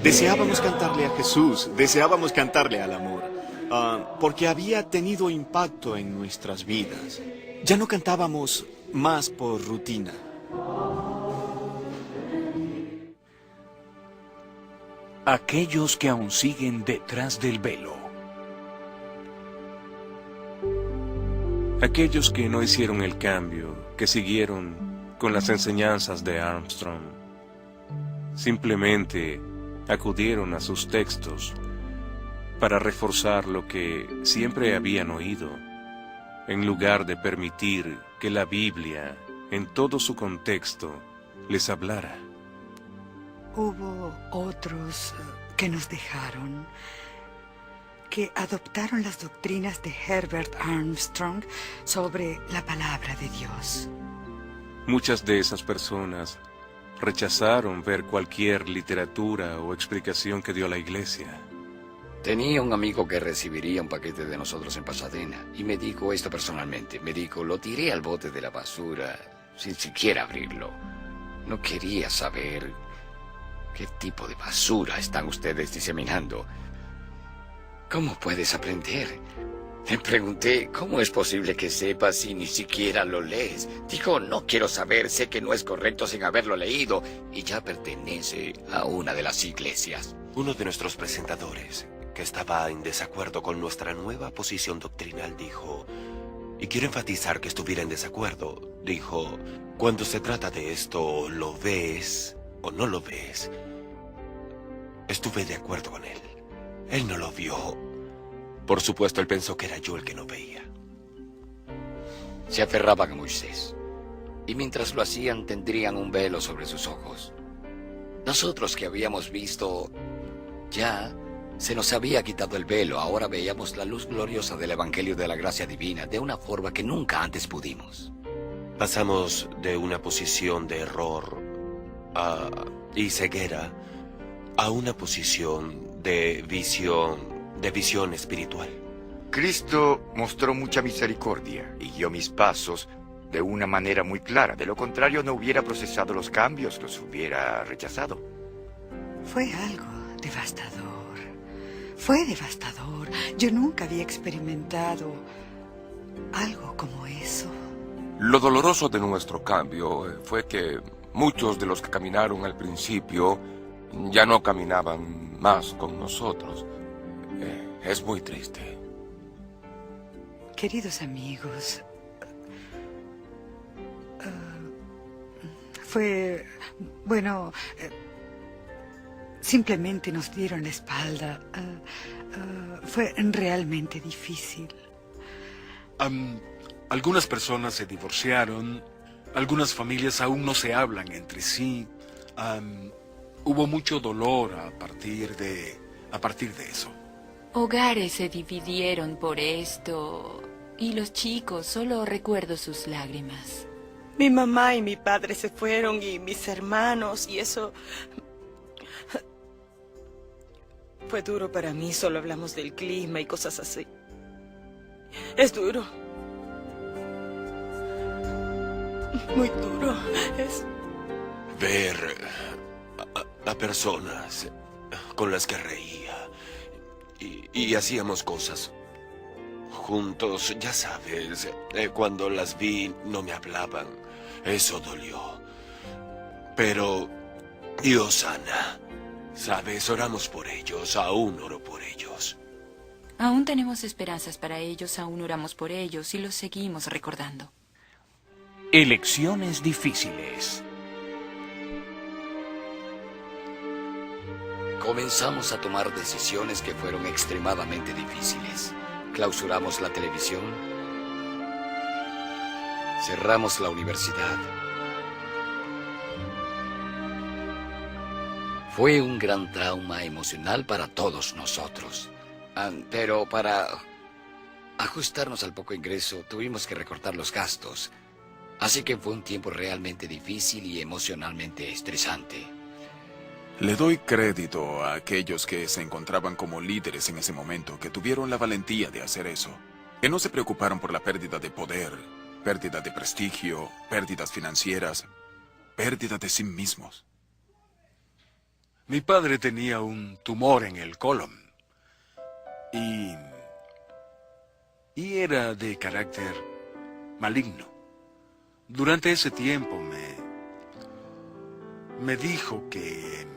Deseábamos cantarle a Jesús, deseábamos cantarle al amor, porque había tenido impacto en nuestras vidas. Ya no cantábamos más por rutina. Aquellos que aún siguen detrás del velo. Aquellos que no hicieron el cambio, que siguieron con las enseñanzas de Armstrong. Simplemente acudieron a sus textos para reforzar lo que siempre habían oído, en lugar de permitir que la Biblia, en todo su contexto, les hablara. Hubo otros que nos dejaron, que adoptaron las doctrinas de Herbert Armstrong sobre la palabra de Dios. Muchas de esas personas rechazaron ver cualquier literatura o explicación que dio la Iglesia. Tenía un amigo que recibiría un paquete de nosotros en Pasadena y me dijo esto personalmente. Me dijo, lo tiré al bote de la basura sin siquiera abrirlo. No quería saber qué tipo de basura están ustedes diseminando. ¿Cómo puedes aprender? Le pregunté, ¿cómo es posible que sepas si ni siquiera lo lees? Dijo, no quiero saber, sé que no es correcto sin haberlo leído y ya pertenece a una de las iglesias. Uno de nuestros presentadores, que estaba en desacuerdo con nuestra nueva posición doctrinal, dijo, y quiero enfatizar que estuviera en desacuerdo, dijo, cuando se trata de esto, ¿lo ves o no lo ves? Estuve de acuerdo con él. Él no lo vio. Por supuesto, él pensó que era yo el que no veía. Se aferraban a Moisés, y mientras lo hacían tendrían un velo sobre sus ojos. Nosotros que habíamos visto ya, se nos había quitado el velo, ahora veíamos la luz gloriosa del Evangelio de la Gracia Divina de una forma que nunca antes pudimos. Pasamos de una posición de error y ceguera a una posición de visión espiritual. Cristo mostró mucha misericordia y guió mis pasos de una manera muy clara. De lo contrario, no hubiera procesado los cambios, los hubiera rechazado. Fue algo devastador. Fue devastador. Yo nunca había experimentado algo como eso. Lo doloroso de nuestro cambio fue que muchos de los que caminaron al principio ya no caminaban más con nosotros. Es muy triste. Queridos amigos, fue, bueno, simplemente nos dieron la espalda. Fue realmente difícil. Algunas personas se divorciaron, algunas familias aún no se hablan entre sí. Hubo mucho dolor a partir de eso. Hogares se dividieron por esto, y los chicos, solo recuerdo sus lágrimas. Mi mamá y mi padre se fueron, y mis hermanos, y eso fue duro para mí. Solo hablamos del clima y cosas así. Es duro. Muy duro. Es ver a personas con las que reía y hacíamos cosas juntos, ya sabes. Cuando las vi no me hablaban. Eso dolió. Pero Dios sana. Sabes, oramos por ellos, aún oro por ellos. Aún tenemos esperanzas para ellos, aún oramos por ellos y los seguimos recordando. Elecciones difíciles. Comenzamos a tomar decisiones que fueron extremadamente difíciles. Clausuramos la televisión. Cerramos la universidad. Fue un gran trauma emocional para todos nosotros. Pero para ajustarnos al poco ingreso, tuvimos que recortar los gastos. Así que fue un tiempo realmente difícil y emocionalmente estresante. Le doy crédito a aquellos que se encontraban como líderes en ese momento, que tuvieron la valentía de hacer eso, que no se preocuparon por la pérdida de poder, pérdida de prestigio, pérdidas financieras, pérdida de sí mismos. Mi padre tenía un tumor en el colon y era de carácter maligno. Durante ese tiempo me dijo que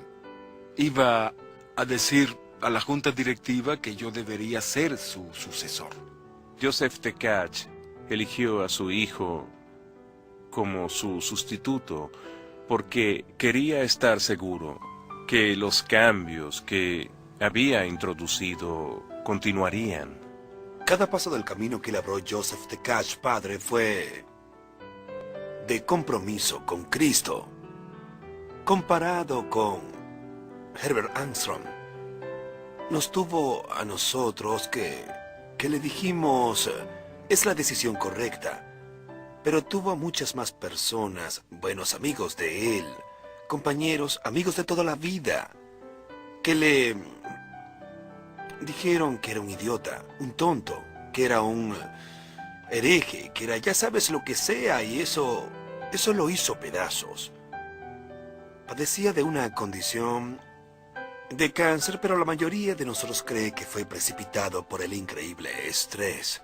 iba a decir a la junta directiva que yo debería ser su sucesor. Joseph Tkach eligió a su hijo como su sustituto porque quería estar seguro que los cambios que había introducido continuarían. Cada paso del camino que labró Joseph Tkach, padre, fue de compromiso con Cristo. Comparado con Herbert Armstrong, nos tuvo a nosotros que le dijimos, es la decisión correcta. Pero tuvo a muchas más personas, buenos amigos de él, compañeros, amigos de toda la vida, que le dijeron que era un idiota, un tonto, que era un hereje, que era ya sabes lo que sea, y eso lo hizo pedazos. Padecía de una condición de cáncer, pero la mayoría de nosotros cree que fue precipitado por el increíble estrés.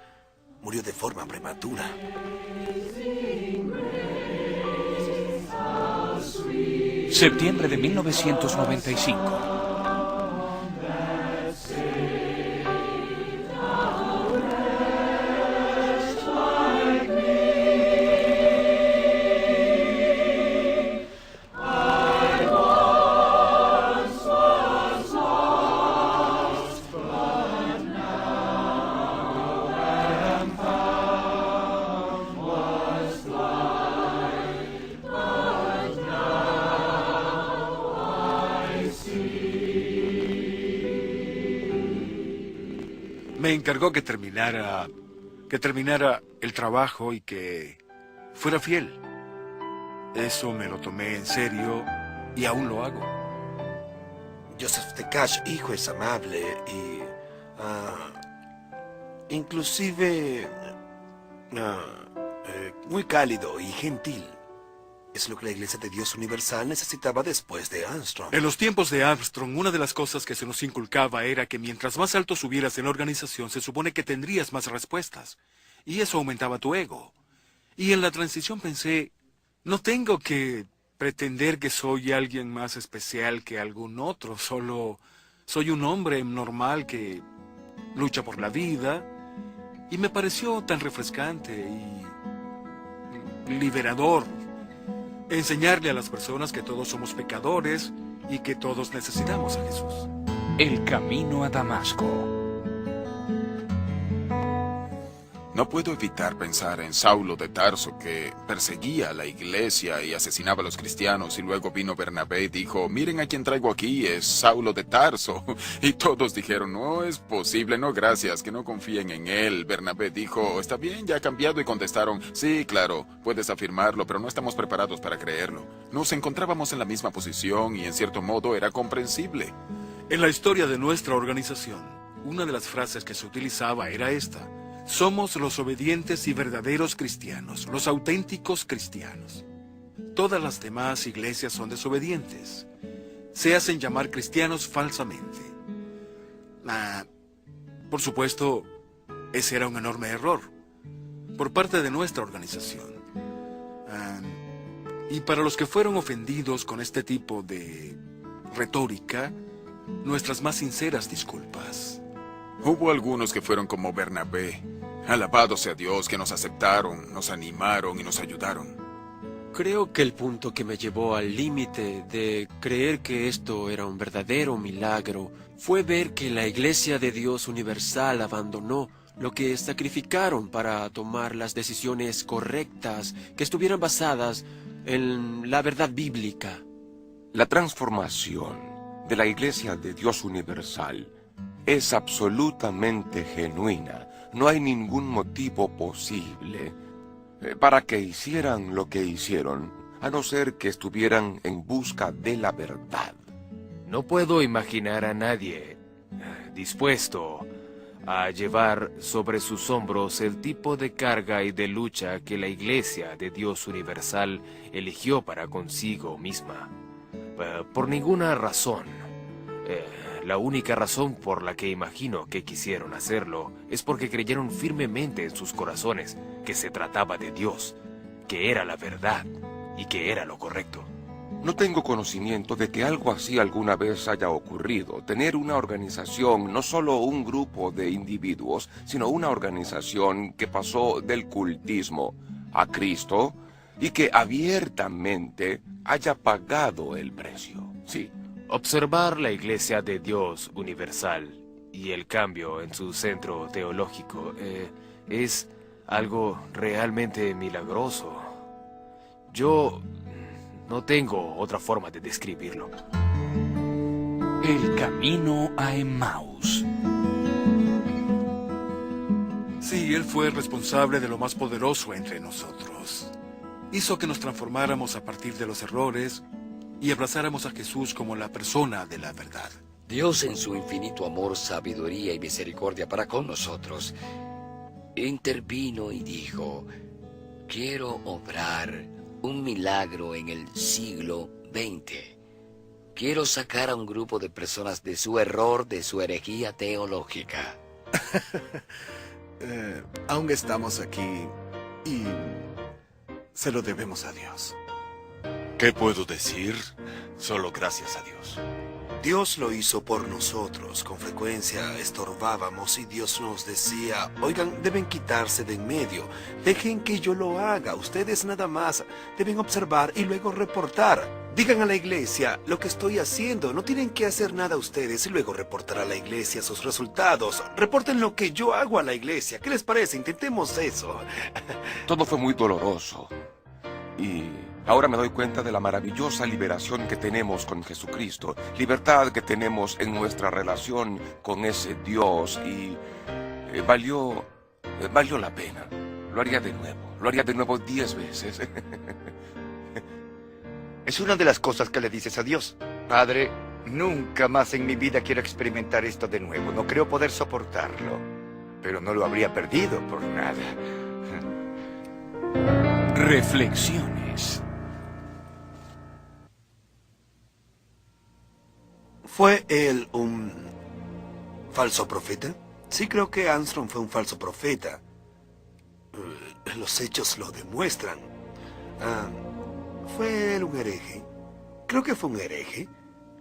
Murió de forma prematura. Septiembre de 1995. Me encargó que terminara el trabajo y que fuera fiel. Eso me lo tomé en serio y aún lo hago. Joseph Tkach, hijo, es amable y inclusive muy cálido y gentil. Es lo que la Iglesia de Dios Universal necesitaba después de Armstrong. En los tiempos de Armstrong, una de las cosas que se nos inculcaba era que mientras más alto subieras en la organización, se supone que tendrías más respuestas. Y eso aumentaba tu ego. Y en la transición pensé, no tengo que pretender que soy alguien más especial que algún otro. Solo soy un hombre normal que lucha por la vida. Y me pareció tan refrescante y liberador enseñarle a las personas que todos somos pecadores y que todos necesitamos a Jesús. El camino a Damasco. No puedo evitar pensar en Saulo de Tarso, que perseguía a la iglesia y asesinaba a los cristianos, y luego vino Bernabé y dijo, miren a quien traigo aquí, es Saulo de Tarso. Y todos dijeron, no es posible, no gracias, que no confíen en él. Bernabé dijo, está bien, ya ha cambiado, y contestaron, sí, claro, puedes afirmarlo, pero no estamos preparados para creerlo. Nos encontrábamos en la misma posición y en cierto modo era comprensible. En la historia de nuestra organización, una de las frases que se utilizaba era esta: somos los obedientes y verdaderos cristianos, los auténticos cristianos. Todas las demás iglesias son desobedientes. Se hacen llamar cristianos falsamente. Por supuesto, ese era un enorme error por parte de nuestra organización. Y para los que fueron ofendidos con este tipo de retórica, nuestras más sinceras disculpas. Hubo algunos que fueron como Bernabé. Alabado sea Dios, que nos aceptaron, nos animaron y nos ayudaron. Creo que el punto que me llevó al límite de creer que esto era un verdadero milagro fue ver que la Iglesia de Dios Universal abandonó lo que sacrificaron para tomar las decisiones correctas que estuvieran basadas en la verdad bíblica. La transformación de la Iglesia de Dios Universal es absolutamente genuina. No hay ningún motivo posible para que hicieran lo que hicieron, a no ser que estuvieran en busca de la verdad. No puedo imaginar a nadie dispuesto a llevar sobre sus hombros el tipo de carga y de lucha que la Iglesia de Dios Universal eligió para consigo misma. Por ninguna razón. La única razón por la que imagino que quisieron hacerlo es porque creyeron firmemente en sus corazones que se trataba de Dios, que era la verdad y que era lo correcto. No tengo conocimiento de que algo así alguna vez haya ocurrido. Tener una organización, no solo un grupo de individuos, sino una organización que pasó del cultismo a Cristo y que abiertamente haya pagado el precio. Sí, Observar la Iglesia de Dios universal y el cambio en su centro teológico es algo realmente milagroso. Yo no tengo otra forma de describirlo. El camino a Emmaus. Sí, Él fue el responsable de lo más poderoso entre nosotros. Hizo que nos transformáramos a partir de los errores y abrazáramos a Jesús como la persona de la verdad. Dios, en su infinito amor, sabiduría y misericordia para con nosotros, intervino y dijo: quiero obrar un milagro en el siglo XX. Quiero sacar a un grupo de personas de su error, de su herejía teológica. Aún estamos aquí y se lo debemos a Dios. ¿Qué puedo decir? Solo gracias a Dios. Dios lo hizo por nosotros. Con frecuencia estorbábamos y Dios nos decía: oigan, deben quitarse de en medio. Dejen que yo lo haga. Ustedes nada más deben observar y luego reportar. Digan a la iglesia lo que estoy haciendo. No tienen que hacer nada ustedes y luego reportar a la iglesia sus resultados. Reporten lo que yo hago a la iglesia. ¿Qué les parece? Intentemos eso. Todo fue muy doloroso. Y ahora me doy cuenta de la maravillosa liberación que tenemos con Jesucristo. Libertad que tenemos en nuestra relación con ese Dios. Y valió la pena. Lo haría de nuevo. Lo haría de nuevo 10 veces. Es una de las cosas que le dices a Dios. Padre, nunca más en mi vida quiero experimentar esto de nuevo. No creo poder soportarlo. Pero no lo habría perdido por nada. Reflexiones. ¿Fue él un falso profeta? Sí, creo que Armstrong fue un falso profeta. Los hechos lo demuestran. ¿Fue él un hereje? Creo que fue un hereje.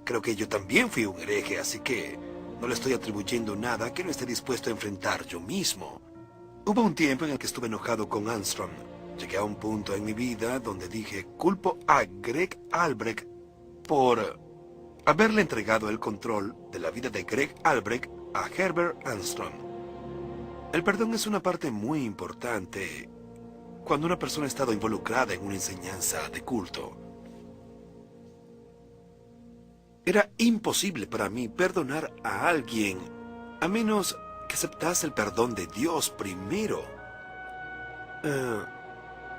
Creo que yo también fui un hereje, así que no le estoy atribuyendo nada que no esté dispuesto a enfrentar yo mismo. Hubo un tiempo en el que estuve enojado con Armstrong. Llegué a un punto en mi vida donde dije: culpo a Greg Albrecht por haberle entregado el control de la vida de Greg Albrecht a Herbert Armstrong. El perdón es una parte muy importante cuando una persona ha estado involucrada en una enseñanza de culto. Era imposible para mí perdonar a alguien a menos que aceptase el perdón de Dios primero.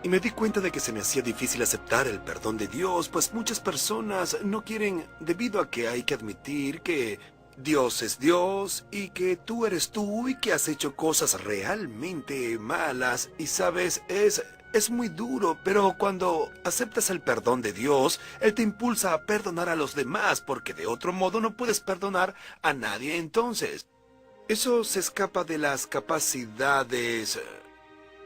Y me di cuenta de que se me hacía difícil aceptar el perdón de Dios, pues muchas personas no quieren, debido a que hay que admitir que Dios es Dios y que tú eres tú y que has hecho cosas realmente malas. Y sabes, es muy duro, pero cuando aceptas el perdón de Dios, Él te impulsa a perdonar a los demás, porque de otro modo no puedes perdonar a nadie entonces. Eso se escapa de las capacidades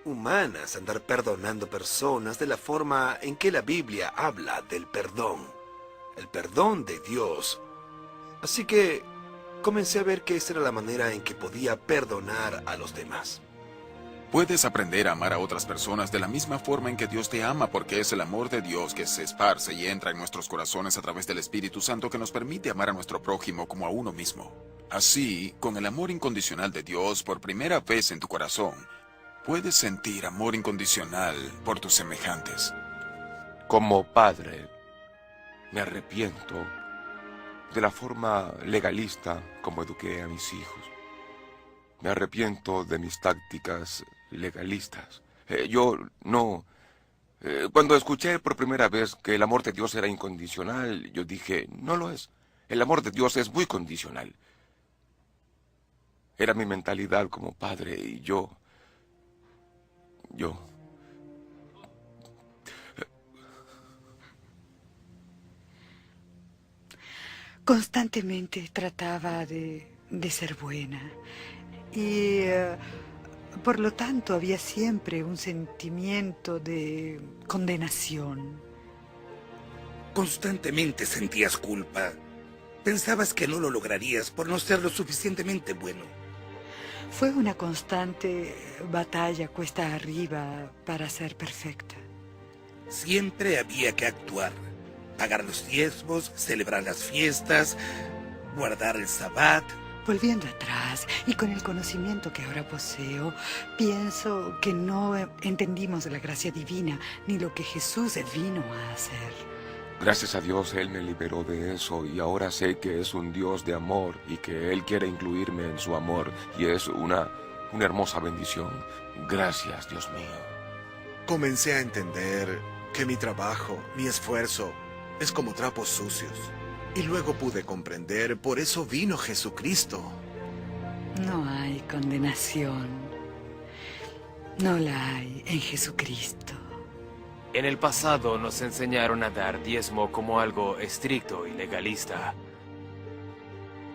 humanas, andar perdonando personas de la forma en que la Biblia habla del perdón. El perdón de Dios. Así que comencé a ver que esa era la manera en que podía perdonar a los demás. Puedes aprender a amar a otras personas de la misma forma en que Dios te ama, porque es el amor de Dios que se esparce y entra en nuestros corazones a través del Espíritu Santo que nos permite amar a nuestro prójimo como a uno mismo. Así, con el amor incondicional de Dios por primera vez en tu corazón, puedes sentir amor incondicional por tus semejantes. Como padre, me arrepiento de la forma legalista como eduqué a mis hijos. Me arrepiento de mis tácticas legalistas. Cuando escuché por primera vez que el amor de Dios era incondicional, yo dije: no lo es. El amor de Dios es muy condicional. Era mi mentalidad como padre y yo... Constantemente trataba de ser buena y por lo tanto había siempre un sentimiento de condenación. Constantemente sentías culpa. Pensabas que no lo lograrías por no ser lo suficientemente bueno. Fue una constante batalla cuesta arriba para ser perfecta. Siempre había que actuar, pagar los diezmos, celebrar las fiestas, guardar el sabbat. Volviendo atrás y con el conocimiento que ahora poseo, pienso que no entendimos la gracia divina ni lo que Jesús vino a hacer. Gracias a Dios Él me liberó de eso y ahora sé que es un Dios de amor y que Él quiere incluirme en su amor y es una hermosa bendición. Gracias, Dios mío. Comencé a entender que mi trabajo, mi esfuerzo, es como trapos sucios. Y luego pude comprender, por eso vino Jesucristo. No hay condenación. No la hay en Jesucristo. En el pasado nos enseñaron a dar diezmo como algo estricto y legalista.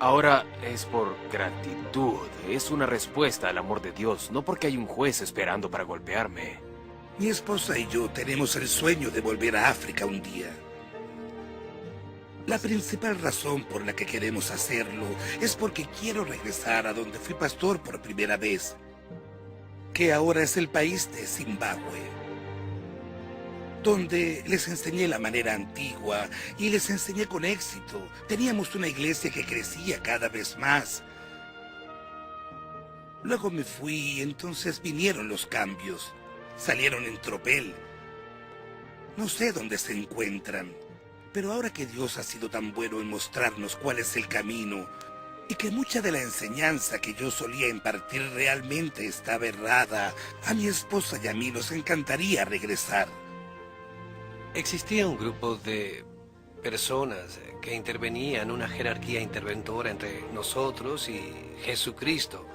Ahora es por gratitud, es una respuesta al amor de Dios, no porque hay un juez esperando para golpearme. Mi esposa y yo tenemos el sueño de volver a África un día. La principal razón por la que queremos hacerlo es porque quiero regresar a donde fui pastor por primera vez, que ahora es el país de Zimbabue, donde les enseñé la manera antigua y les enseñé con éxito. Teníamos una iglesia que crecía cada vez más. Luego me fui y entonces vinieron los cambios. Salieron en tropel. No sé dónde se encuentran. Pero ahora que Dios ha sido tan bueno en mostrarnos cuál es el camino y que mucha de la enseñanza que yo solía impartir realmente estaba errada, a mi esposa y a mí nos encantaría regresar. Existía un grupo de personas que intervenían, una jerarquía interventora entre nosotros y Jesucristo.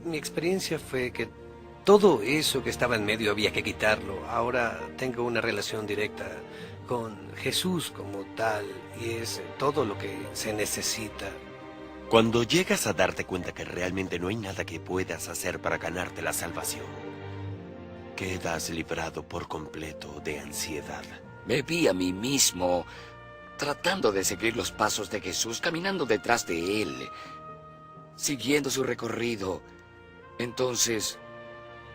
Mi experiencia fue que todo eso que estaba en medio había que quitarlo. Ahora tengo una relación directa con Jesús como tal, y es todo lo que se necesita. Cuando llegas a darte cuenta que realmente no hay nada que puedas hacer para ganarte la salvación, quedas librado por completo de ansiedad. Me vi a mí mismo tratando de seguir los pasos de Jesús, caminando detrás de Él, siguiendo su recorrido. Entonces,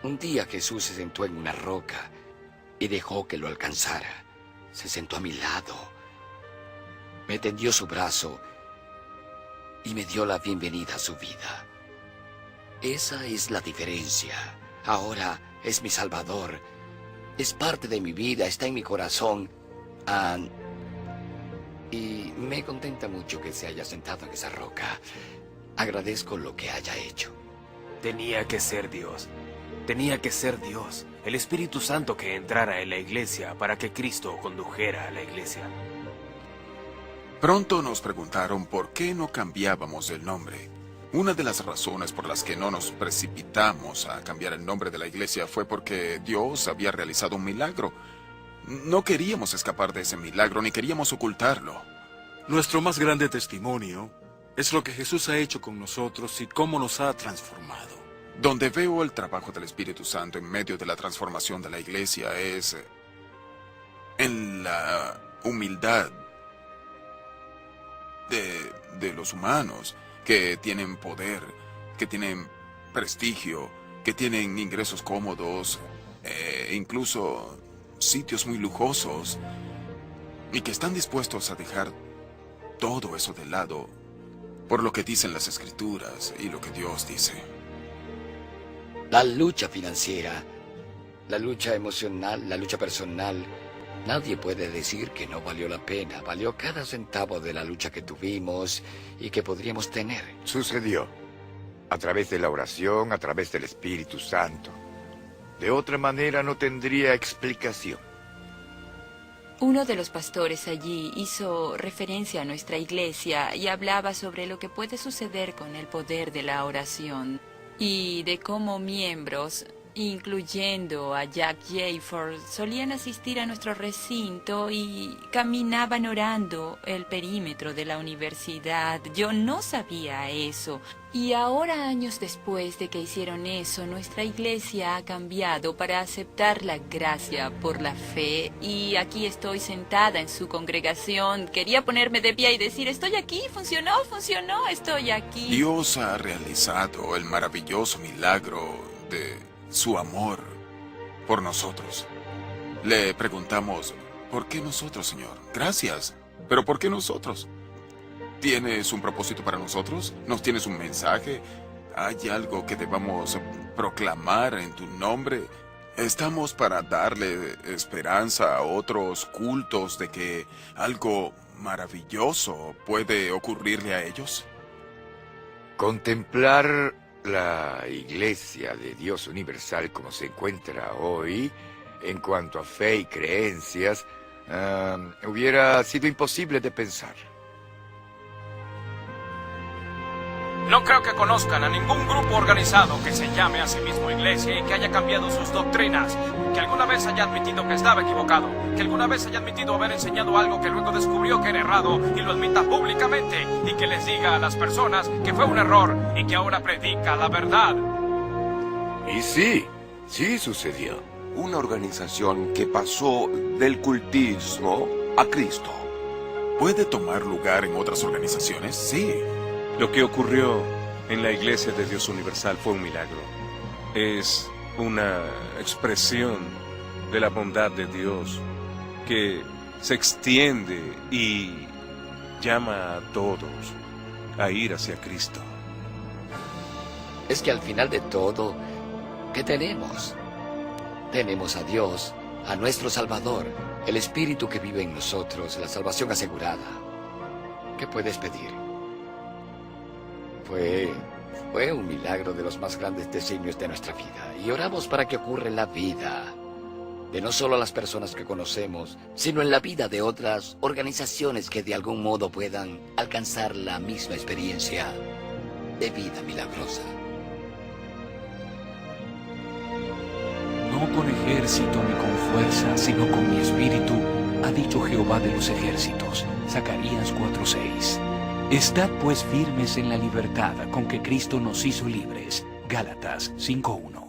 un día Jesús se sentó en una roca y dejó que lo alcanzara. Se sentó a mi lado, me tendió su brazo y me dio la bienvenida a su vida. Esa es la diferencia. Ahora es mi Salvador, es parte de mi vida, está en mi corazón. Y me contenta mucho que se haya sentado en esa roca. Agradezco lo que haya hecho. Tenía que ser Dios. Tenía que ser Dios, el Espíritu Santo que entrara en la iglesia para que Cristo condujera a la iglesia. Pronto nos preguntaron por qué no cambiábamos el nombre. Una de las razones por las que no nos precipitamos a cambiar el nombre de la iglesia fue porque Dios había realizado un milagro. No queríamos escapar de ese milagro, ni queríamos ocultarlo. Nuestro más grande testimonio es lo que Jesús ha hecho con nosotros y cómo nos ha transformado. Donde veo el trabajo del Espíritu Santo en medio de la transformación de la iglesia es en la humildad de los humanos que tienen poder, que tienen prestigio, que tienen ingresos cómodos, incluso sitios muy lujosos, y que están dispuestos a dejar todo eso de lado por lo que dicen las Escrituras y lo que Dios dice. La lucha financiera, la lucha emocional, la lucha personal, nadie puede decir que no valió la pena. Valió cada centavo de la lucha que tuvimos y que podríamos tener. Sucedió a través de la oración, a través del Espíritu Santo. De otra manera no tendría explicación. Uno de los pastores allí hizo referencia a nuestra iglesia y hablaba sobre lo que puede suceder con el poder de la oración y de cómo miembros, incluyendo a Jack Jayford, solían asistir a nuestro recinto y caminaban orando el perímetro de la universidad. Yo no sabía eso. Y ahora, años después de que hicieron eso, nuestra iglesia ha cambiado para aceptar la gracia por la fe. Y aquí estoy sentada en su congregación. Quería ponerme de pie y decir, estoy aquí, funcionó, estoy aquí. Dios ha realizado el maravilloso milagro de su amor por nosotros. Le preguntamos, ¿Por qué nosotros, Señor? Gracias. Pero ¿por qué nosotros? ¿Tienes un propósito para nosotros? ¿Nos tienes un mensaje? ¿Hay algo que debamos proclamar en tu nombre? ¿Estamos para darle esperanza a otros cultos de que algo maravilloso puede ocurrirle a ellos? Contemplar la Iglesia de Dios Universal como se encuentra hoy, en cuanto a fe y creencias, hubiera sido imposible de pensar. No creo que conozcan a ningún grupo organizado que se llame a sí mismo iglesia y que haya cambiado sus doctrinas, que alguna vez haya admitido que estaba equivocado, que alguna vez haya admitido haber enseñado algo que luego descubrió que era errado y lo admita públicamente y que les diga a las personas que fue un error y que ahora predica la verdad. Y sí sucedió. Una organización que pasó del cultismo a Cristo. ¿Puede tomar lugar en otras organizaciones? Sí. Lo que ocurrió en la Iglesia de Dios Universal fue un milagro. Es una expresión de la bondad de Dios que se extiende y llama a todos a ir hacia Cristo. Es que al final de todo, ¿qué tenemos? Tenemos a Dios, a nuestro Salvador, el Espíritu que vive en nosotros, la salvación asegurada. ¿Qué puedes pedir? Fue un milagro de los más grandes designios de nuestra vida. Y oramos para que ocurra en la vida de no solo las personas que conocemos, sino en la vida de otras organizaciones que de algún modo puedan alcanzar la misma experiencia de vida milagrosa. No con ejército ni con fuerza, sino con mi espíritu, ha dicho Jehová de los ejércitos. Zacarías 4:6. Estad pues firmes en la libertad con que Cristo nos hizo libres. Gálatas 5:1.